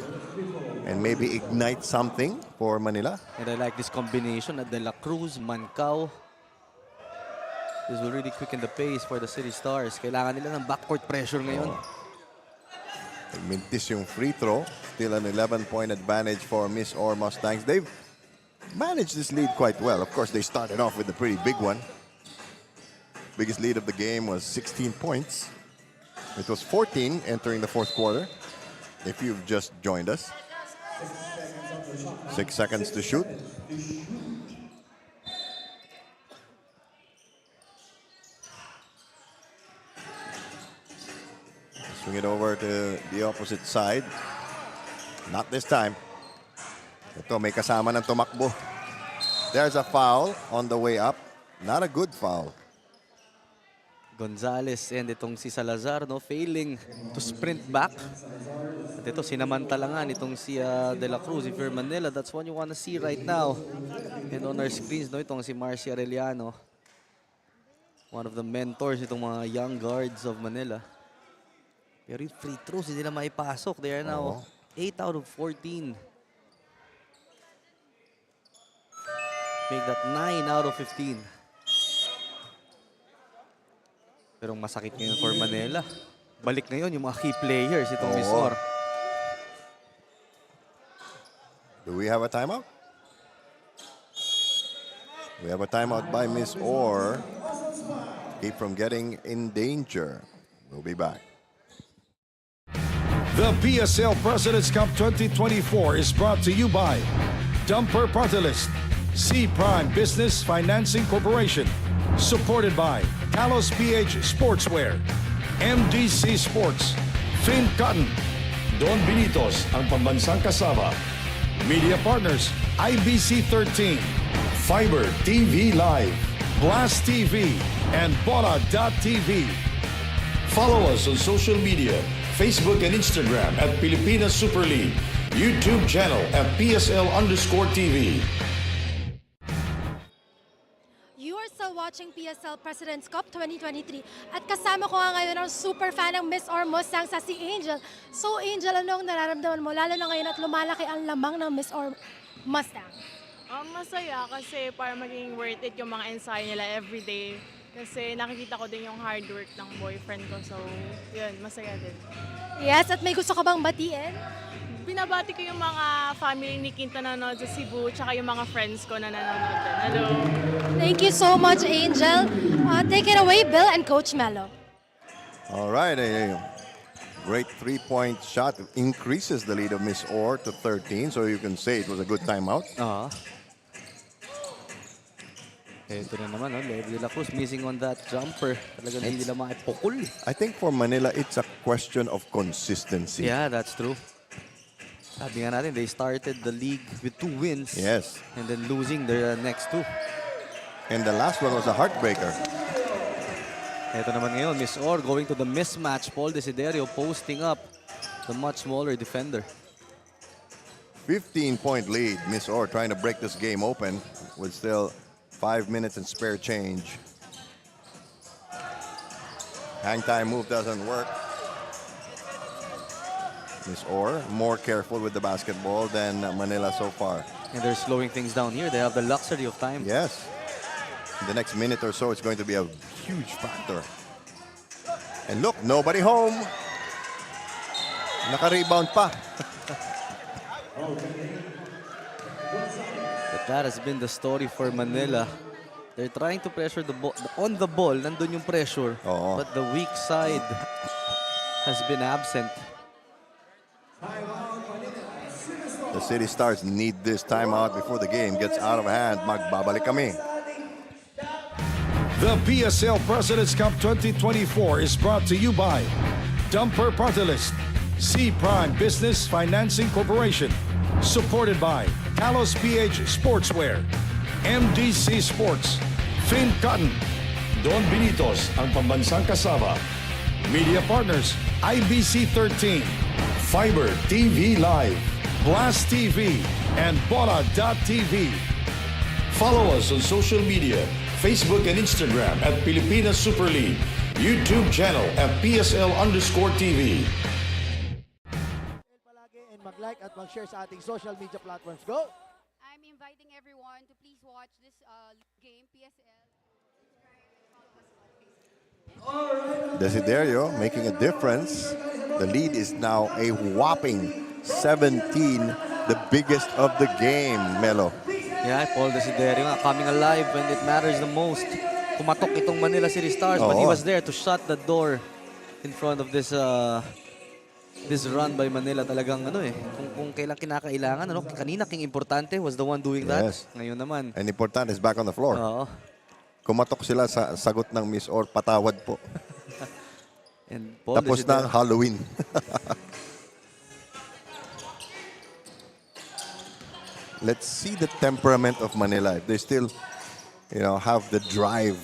and maybe ignite something for Manila. And I like this combination of De La Cruz, Mancao. This will really quicken the pace for the Citystars. Kailangan nila ng backcourt pressure ngayon. Mintis yung free throw. Still an 11-point advantage for Misor Mustangs. They've managed this lead quite well. Of course, they started off with a pretty big one. Biggest lead of the game was 16 points. It was 14 entering the fourth quarter. If you've just joined us. 6 seconds to shoot. Swing it over to the opposite side. Not this time. Ito, may kasama ng tumakbo. There's a foul on the way up. Not a good foul. Gonzalez and itong si Salazar, no, failing to sprint back. At ito, sinamantala itong si De La Cruz. If you're Manila, that's what you want to see right now. And on our screens, no, itong si Marcia Arellano. One of the mentors itong mga young guards of Manila. Pero yung free throws, hindi na maipasok. They are now 8 out of 14. Make that 9 out of 15. Pero masakit ngayon for Manila. Balik ngayon yung mga key players itong Misor. Do we have a timeout? We have a timeout by Misor. Keep from getting in danger. We'll be back. The PSL President's Cup 2024 is brought to you by Dumper Party List, C Prime Business Financing Corporation, supported by Talos PH Sportswear, MDC Sports, Fin Cotton, Don Benitos, ang pambansang kasama, Media Partners, IBC 13, Fiber TV Live, Blast TV, and Bola.tv. Follow us on social media, Facebook and Instagram at Pilipinas Super League, YouTube channel at PSL_TV. You are still watching PSL PSL President's Cup 2023. At kasama ko nga ngayon ang super fan ng Misor Mustangs sa si Angel. So Angel, anong nararamdaman mo? Lalo na ngayon at lumalaki ang lamang ng Misor Mustangs. Masaya kasi para maging worth it yung mga ensayo nila everyday. Kasi nakikita ko din yung hard work ng boyfriend ko. So, yun, masaya din. Yes, at may gusto ka bang batiin? Binabati ko yung mga family ni Quinta nanonood sa Cebu, tsaka yung mga friends ko na nanonood din. Hello! Thank you so much, Angel. Take it away, Bill and Coach Melo. All right, a great three-point shot increases the lead of Miss Orr to 13, so you can say it was a good timeout. Ito na naman, Levi de la Cruz missing on that jumper. Talagang hindi nila maipukul. I think for Manila, it's a question of consistency. Yeah, that's true. Sabi nga natin, they started the league with 2 wins. Yes. And then losing their next 2. And the last one was a heartbreaker. Ito naman ngayon, Miss Orr going to the mismatch. Paul Desiderio posting up the much smaller defender. 15-point lead. Miss Orr trying to break this game open with still 5 minutes and spare change. Hang time move doesn't work. Miss Orr more careful with the basketball than Manila so far. And they're slowing things down here. They have the luxury of time. Yes. In the next minute or so, it's going to be a huge factor. And look, nobody home. Naka-rebound pa. But that has been the story for Manila. They're trying to pressure the ball. On the ball, nandun yung pressure. But the weak side has been absent. The Citystars need this timeout before the game gets out of hand. Magbabalik kami. The PSL President's Cup 2024 is brought to you by Dumper Party List, C Prime Business Financing Corporation, supported by Talos PH Sportswear, MDC Sports, Finn Cotton, Don Benitos, ang pambansang kasama, media partners, IBC 13, Fiber TV Live, Blast TV, and Bola.tv. Follow us on social media, Facebook and Instagram at Pilipinas Super League, YouTube channel at PSL_TV. And mag-like at mag-share sa ating social media platforms. Go! I'm inviting everyone to please watch this game, PSL. Desiderio making a difference. The lead is now a whopping 17, the biggest of the game, Melo. Yeah, Paul Desiderio nga coming alive when it matters the most. Kumatok itong Manila Citystars, but he was there to shut the door in front of this this run by Manila. Talagang kung kailan kinakailangan, kanina King Importante was the one doing that. Yes. Ngayon naman. And Importante is back on the floor. Oo. Kumatok sila sa sagot ng Miss Orr, patawad po. And Paul Tapos na ang Halloween. Let's see the temperament of Manila. If they still, have the drive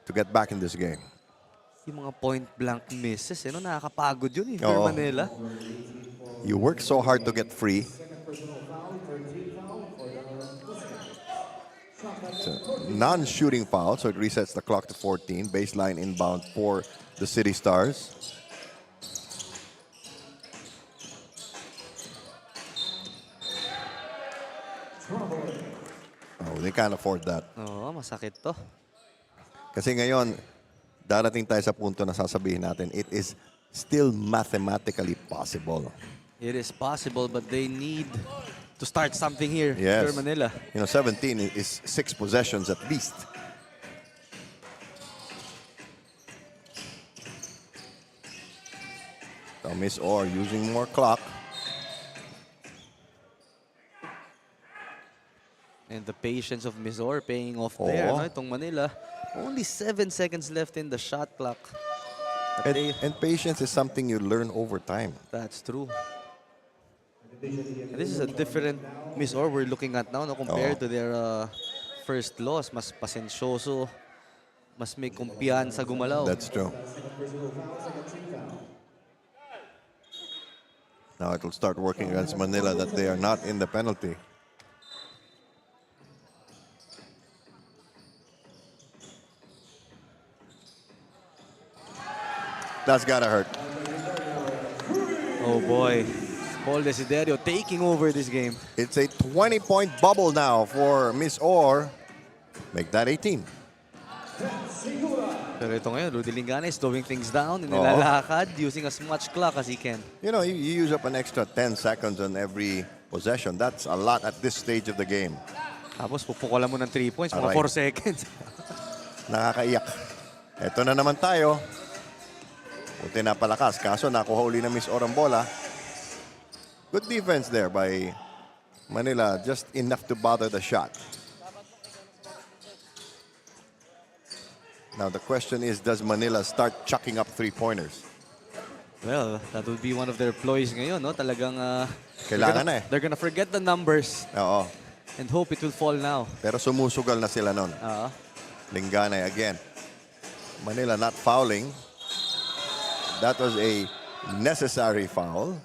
to get back in this game. Yung mga point blank misses, nakakapagod yun for Manila. You work so hard to get free. It's a non-shooting foul, so it resets the clock to 14. Baseline inbound for the Citystars. Oh, they can't afford that. Oo, masakit to. Kasi ngayon, darating tayo sa punto na sasabihin natin, it is still mathematically possible. It is possible, but they need to start something here Yes. for Manila. 17 is 6 possessions at least. So Miss Orr using more clock. And the patience of Misor paying off there. Itong Manila, only 7 seconds left in the shot clock. And patience is something you learn over time. That's true. And this is a different Misor we're looking at now compared to their first loss. Mas pasensyoso, mas may kumpiyansa gumalaw. That's true. Now it will start working against Manila that they are not in the penalty. That's gotta hurt. Oh boy. Paul Desiderio taking over this game. It's a 20-point bubble now for Miss Orr. Make that 18. Pero ito ngayon, Rudy Lingana is slowing things down, nilalakad, using as much clock as he can. You know, you use up an extra 10 seconds on every possession. That's a lot at this stage of the game. Tapos pupukulan mo ng 3 points, mga Aray. 4 seconds. Nakakaiyak. Ito na naman tayo. Buti na palakas. Kaso nakuha uli na Miss Orr ang bola. Good defense there by Manila. Just enough to bother the shot. Now the question is, does Manila start chucking up three-pointers? Well, that would be one of their ploys ngayon, no? Talagang Kailangan na eh. They're gonna forget the numbers. Oo. And hope it will fall now. Pero sumusugal na sila nun. Lingganay again. Manila not fouling. That was a necessary foul.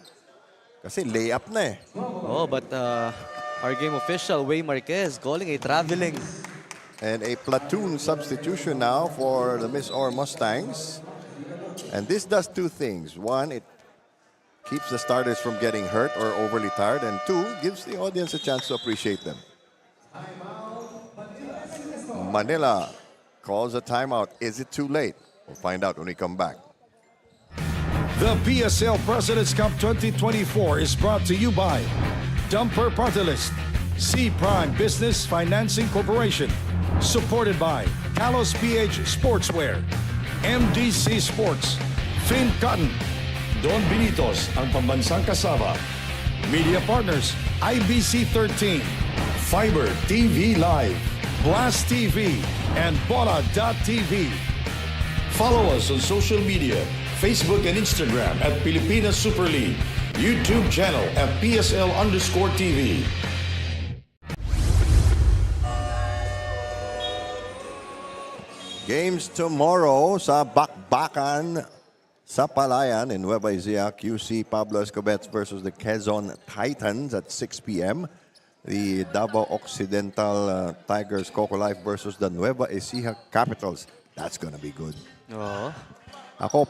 Kasi layup na eh. Oh, but our game official, Way Marquez, calling a traveling. And a platoon substitution now for the Miss Orr Mustangs. And this does two things. One, it keeps the starters from getting hurt or overly tired. And two, gives the audience a chance to appreciate them. Manila calls a timeout. Is it too late? We'll find out when we come back. The PSL President's Cup 2024 is brought to you by Dumper Party List, C Prime Business Financing Corporation, supported by Talos PH Sportswear, MDC Sports, Fin Cotton, Don Benitos, ang pambansang kasaba, media partners, IBC 13, Fiber TV Live, Blast TV, and Bola.tv. Follow us on social media, Facebook and Instagram at Pilipinas Super League, YouTube channel at PSL_TV. Games tomorrow sa Bakbakan sa Palayan in Nueva Ecija. QC Pablo Escobets versus the Quezon Titans at 6 p.m. The Davao Occidental Tigers Coco Life versus the Nueva Ecija Capitals. That's gonna be good. Ako,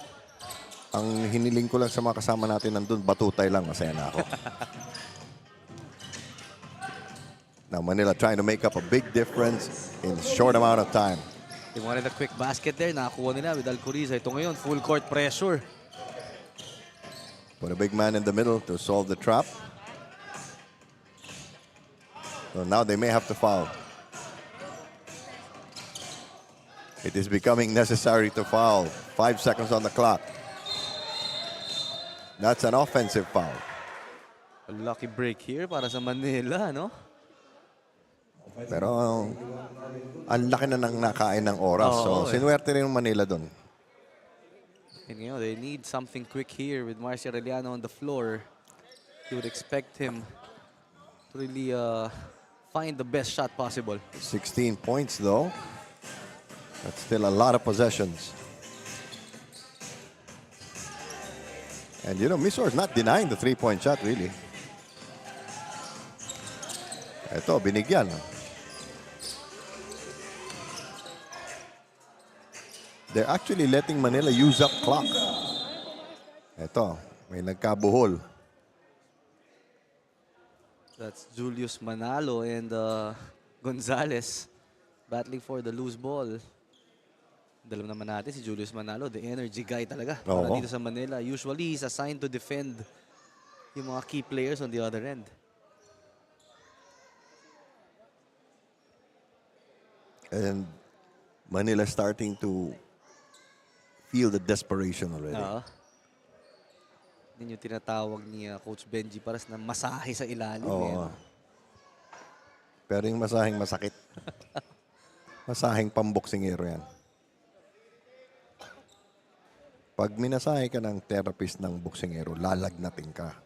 ang hiniling ko lang sa mga kasama natin nandun, batutay lang, masaya na ako. Now Manila trying to make up a big difference in a short amount of time. They wanted a quick basket there. Nakakuha nila with Alcoriza. Ito ngayon, full court pressure. Put a big man in the middle to solve the trap. So now they may have to foul. It is becoming necessary to foul. 5 seconds on the clock. That's an offensive foul. A lucky break here para sa Manila, no? Pero ang laki na nang nakain ng oras. So sinuwerte rin yung Manila doon. And you know, they need something quick here with Marcio Aureliano on the floor. You would expect him to really find the best shot possible. 16 points though. That's still a lot of possessions. And you know, Misor is not denying the three-point shot really. Ito, binigyan. They're actually letting Manila use up clock. Ito, may nagkabuhol. That's Julius Manalo and Gonzalez battling for the loose ball. Dalam naman natin si Julius Manalo, the energy guy talaga. Para dito sa Manila. Usually, he's assigned to defend yung mga key players on the other end. And Manila starting to feel the desperation already. Yun yung tinatawag ni Coach Benji Paras na masahe sa ilalim. Pero yung masaheng masakit. Masaheng pamboksingero yan. Pag minasahe ka ng therapist ng boksingero, lalagnatin ka.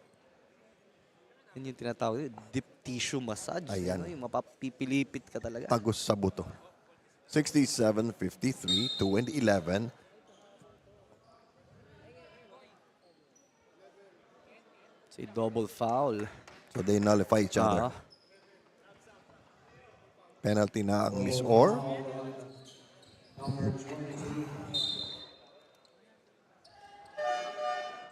Yun yung tinatawag, deep tissue massage. Ayan. Yung mapapipilipit ka talaga. Tagos sa buto. 67-53, 2-11. It's a double foul. So they nullify each other. Penalty na ang Miss Orr.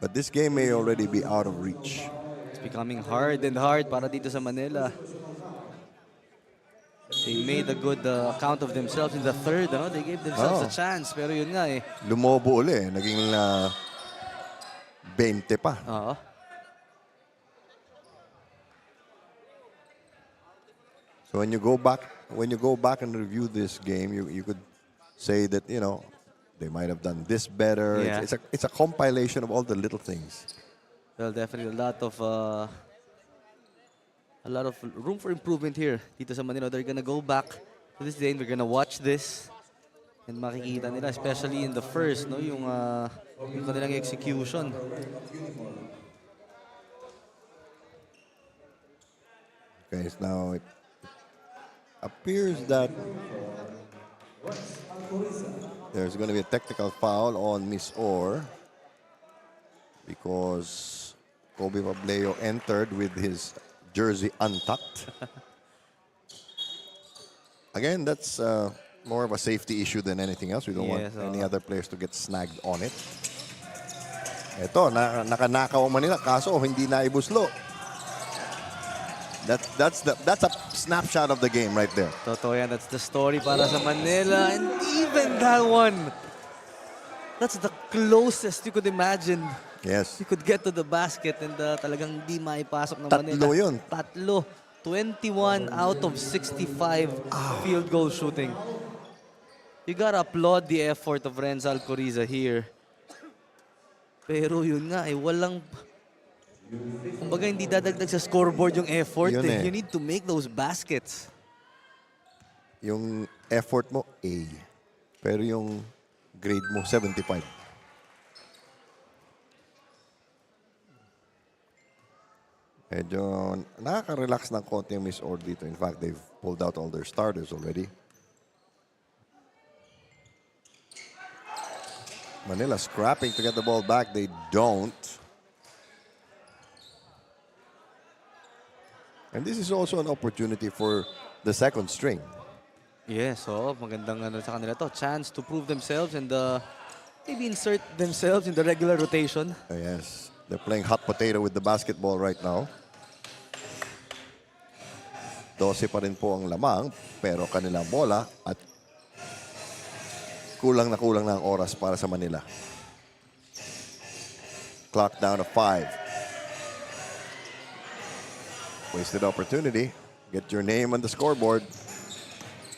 But this game may already be out of reach. It's becoming hard and hard para dito sa Manila. They made a good account of themselves in the third. Ano? They gave themselves a chance. Pero yun nga eh. Lumobo uli. Naging 20 pa. Oo. So when you go back and review this game, you could say that, you know, they might have done this better. Yeah. It's a compilation of all the little things. Well, definitely a lot of room for improvement here dito sa Manila. They're gonna go back to this game. We're gonna watch this and makikita nila, especially in the first, no, yung kanilang execution. Okay, so now it appears that there's going to be a technical foul on Misor because Kobe Pableo entered with his jersey untucked. Again, that's more of a safety issue than anything else. We don't want any other players to get snagged on it. Ito, nakanakaw ang Manila, kaso hindi na ibuslo. That's a snapshot of the game right there. Totoo yan. That's the story para sa Manila. And even that one, that's the closest you could imagine. Yes. You could get to the basket and talagang di maipasok ng Manila. Tatlo yun. Tatlo. 21 out of 65 field goal shooting. You gotta applaud the effort of Renz Alcoriza here. Pero yun nga, walang... Kumbaga, hindi dadagdag sa scoreboard yung effort. You need to make those baskets. Yung effort mo, A. Pero yung grade mo, 75. Medyo nakaka-relax ng konti yung Misor dito. In fact, they've pulled out all their starters already. Manila scrapping to get the ball back. They don't. And this is also an opportunity for the second string. Yes, magandang sa kanila to. Chance to prove themselves and maybe insert themselves in the regular rotation. Yes, they're playing hot potato with the basketball right now. 12 pa rin po ang lamang, pero kanilang bola at kulang na ang oras para sa Manila. Clock down to 5. Wasted opportunity. Get your name on the scoreboard.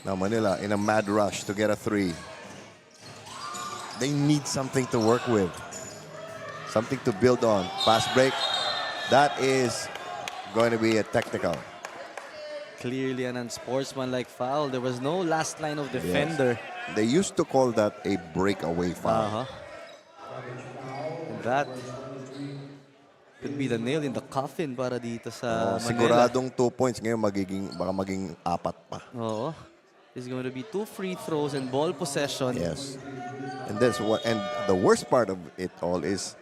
Now Manila in a mad rush to get a 3. They need something to work with. Something to build on. Fast break. That is going to be a technical. Clearly an unsportsmanlike foul. There was no last line of defender. Yes. They used to call that a breakaway foul. And that could be the nail in the coffin para dito sa Manila. Siguradong 2 points. Ngayon baka maging 4 pa. Oo. There's going to be 2 free throws and ball possession. Yes. And the worst part of it all is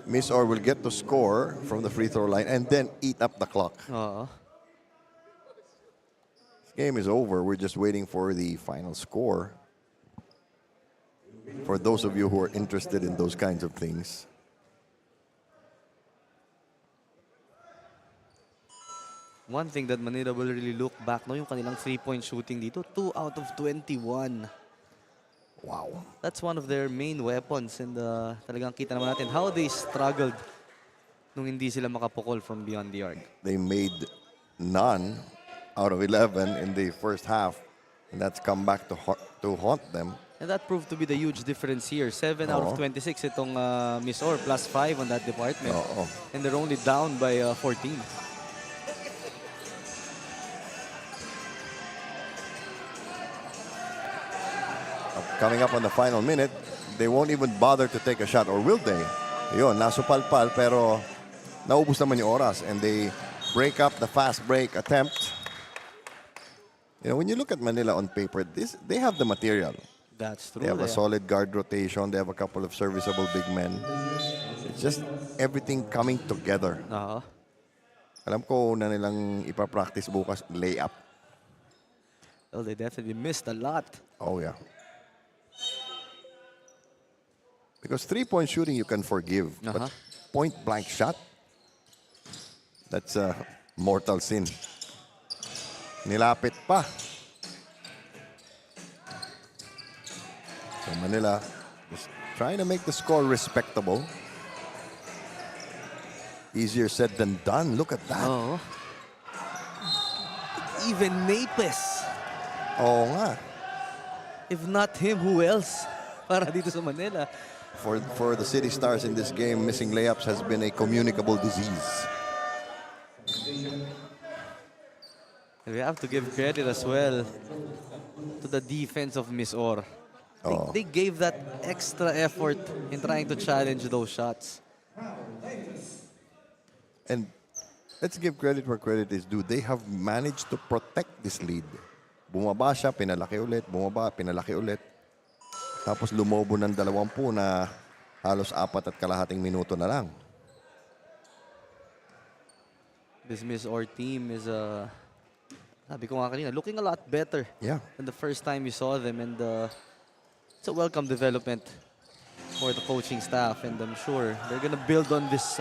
Misor will get to score from the free throw line and then eat up the clock. This game is over. We're just waiting for the final score. For those of you who are interested in those kinds of things. One thing that Manila will really look back, no, yung kanilang 3-point shooting dito, 2 out of 21. Wow. That's one of their main weapons and talagang kita naman natin how they struggled nung hindi sila makapukol from beyond the arc. They made none out of 11 in the first half, and that's come back to haunt them. And that proved to be the huge difference here. 7 out of 26 itong Misor, plus 5 on that department. And they're only down by 14. Coming up on the final minute, they won't even bother to take a shot, or will they? Yun, nasupalpal, pero naubos naman yung oras, and they break up the fast break attempt. You know, when you look at Manila on paper, they have the material. That's true. They have a solid guard rotation. They have a couple of serviceable big men. It's just everything coming together. Alam ko na nilang ipapractice bukas layup. Well, they definitely missed a lot. Oh, yeah. Because three-point shooting you can forgive. But point-blank shot, that's a mortal sin. Nilapit pa. So Manila is trying to make the score respectable. Easier said than done. Look at that. Oo. Even Naples. Oo nga. If not him, who else? Para dito sa Manila. For the City Stars in this game, missing layups has been a communicable disease. We have to give credit as well to the defense of Misor. They gave that extra effort in trying to challenge those shots. And let's give credit where credit is due. They have managed to protect this lead. Bumaba siya, pinalaki ulit. Bumaba, pinalaki ulit. Tapos lumobo ng 20 na halos 4.5 minuto na lang. This Misor team is, sabi ko nga kanina, looking a lot better than the first time you saw them. And it's a welcome development for the coaching staff. And I'm sure they're gonna build on this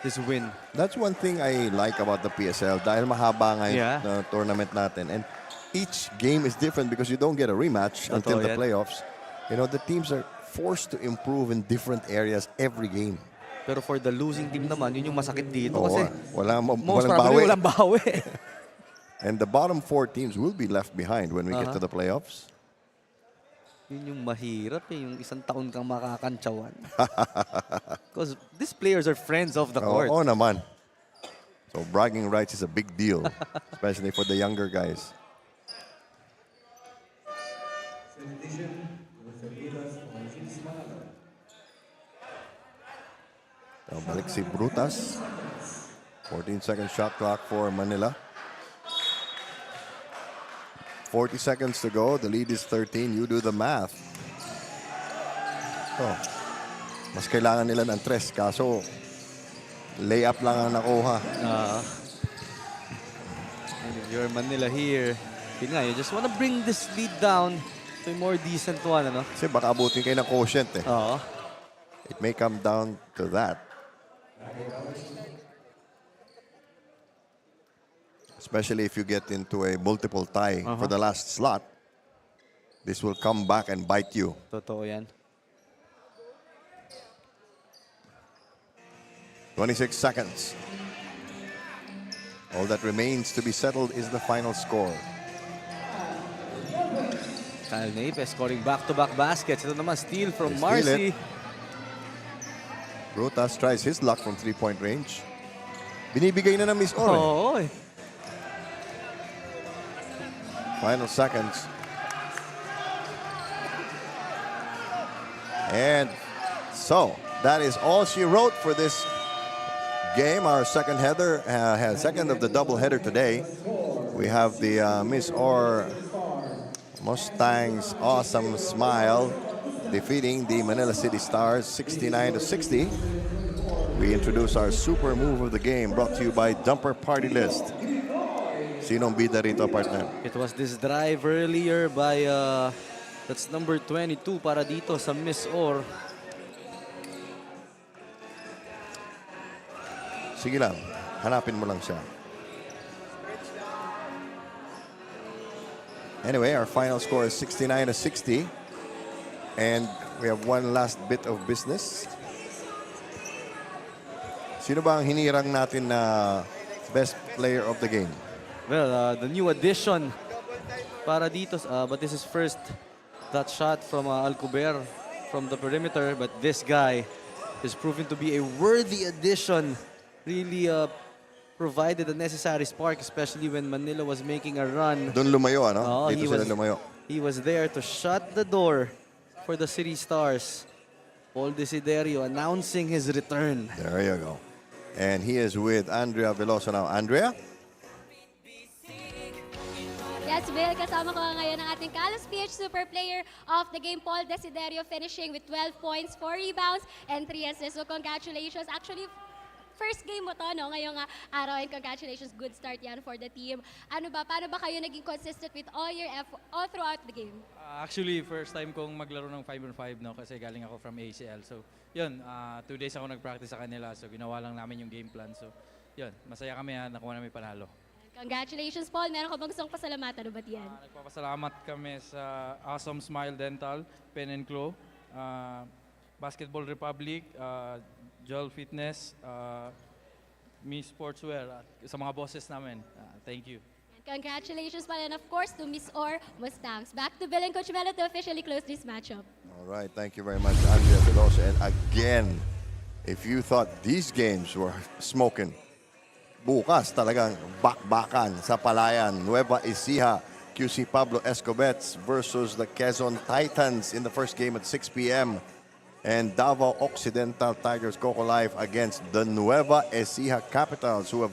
this win. That's one thing I like about the PSL. Dahil mahaba nga yung tournament natin. And each game is different because you don't get a rematch until the playoffs. You know, the teams are forced to improve in different areas every game. Pero for the losing team naman, yun yung masakit dito. Oo, Kasi walang bawi. Walang bawi. And the bottom 4 teams will be left behind when we get to the playoffs. Yun yung mahirap eh, yung isang taon kang makakantsawan. Because these players are friends of the court. Oo naman. So bragging rights is a big deal, especially for the younger guys. So, balik si Brutas. 14-second shot clock for Manila. 40 seconds to go. The lead is 13. You do the math. Oh, mas kailangan nila ng 3. Kaso, layup lang ang nakuha. And if you're Manila here, yun nga, you just want to bring this lead down to a more decent one, ano? Kasi baka abutin kayo ng quotient eh. It may come down to that. Especially if you get into a multiple tie for the last slot. This will come back and bite you. Totoo yan. 26 seconds. All that remains to be settled is the final score. Kyle Napes scoring back-to-back baskets. Ito naman, steal from They steal Marcy. Brutas tries his luck from 3-point range. Binibigay na ng Misor. Oo eh. Final seconds. And so, that is all she wrote for this game. Our second header, second of the doubleheader today. We have the Misor Mustangs awesome smile defeating the Manila Citystars 69-60. We introduce our super move of the game brought to you by Dumper Party List. Sinong bida rito, partner? It was this drive earlier by, that's number 22 para dito sa Misor. Sige lang, hanapin mo lang siya. Anyway, our final score is 69-60. And we have one last bit of business. Sino ba ang hinirang natin na best player of the game? Well, the new addition para dito, but this is first that shot from Alcober from the perimeter. But this guy is proven to be a worthy addition. Really provided the necessary spark, especially when Manila was making a run. Doon lumayo, ano? Dito sila lumayo. He was there to shut the door for the City Stars. Paul Desiderio announcing his return. There you go. And he is with Andrea Veloso now. Andrea? Yes, Bill, kasama ko ngayon ang ating Kalos PH Super Player of the game, Paul Desiderio, finishing with 12 points, 4 rebounds, and 3 assists. So congratulations. Actually, first game mo to, no? Ngayong araw, and congratulations, good start yan for the team. Paano ba kayo naging consistent with all all throughout the game? Actually, first time kong maglaro ng 5-on-5, no? Kasi galing ako from ACL. So, yun, 2 days ako nag-practice sa kanila. So, ginawa lang namin yung game plan. So, yun, masaya kami nakuha namin panalo. Congratulations, Paul. Meron ka bang gustong pasalamatan? Ano ba yan? Nagpapasalamat kami sa Awesome Smile Dental, Pen and Claw, Basketball Republic, Joel Fitness, Mi Sportswear, at sa mga bosses namin. Thank you. Congratulations pala, and of course to Misor Mustangs. Back to Bill and Coach Melo to officially close this matchup. All right, thank you very much, Andrea Veloso. And again, if you thought these games were smoking, bukas talagang bakbakan sa Palayan. Nueva Ecija, QC Pablo Escobets versus the Quezon Titans in the first game at 6 p.m. And Davao Occidental Tigers Coco Life against the Nueva Ecija Capitals, who have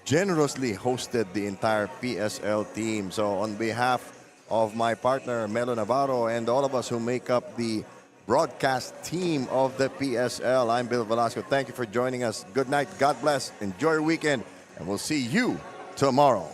generously hosted the entire PSL team. So on behalf of my partner Melo Navarro and all of us who make up the broadcast team of the PSL, I'm Bill Velasco. Thank you for joining us. Good night, God bless, enjoy your weekend, and we'll see you tomorrow.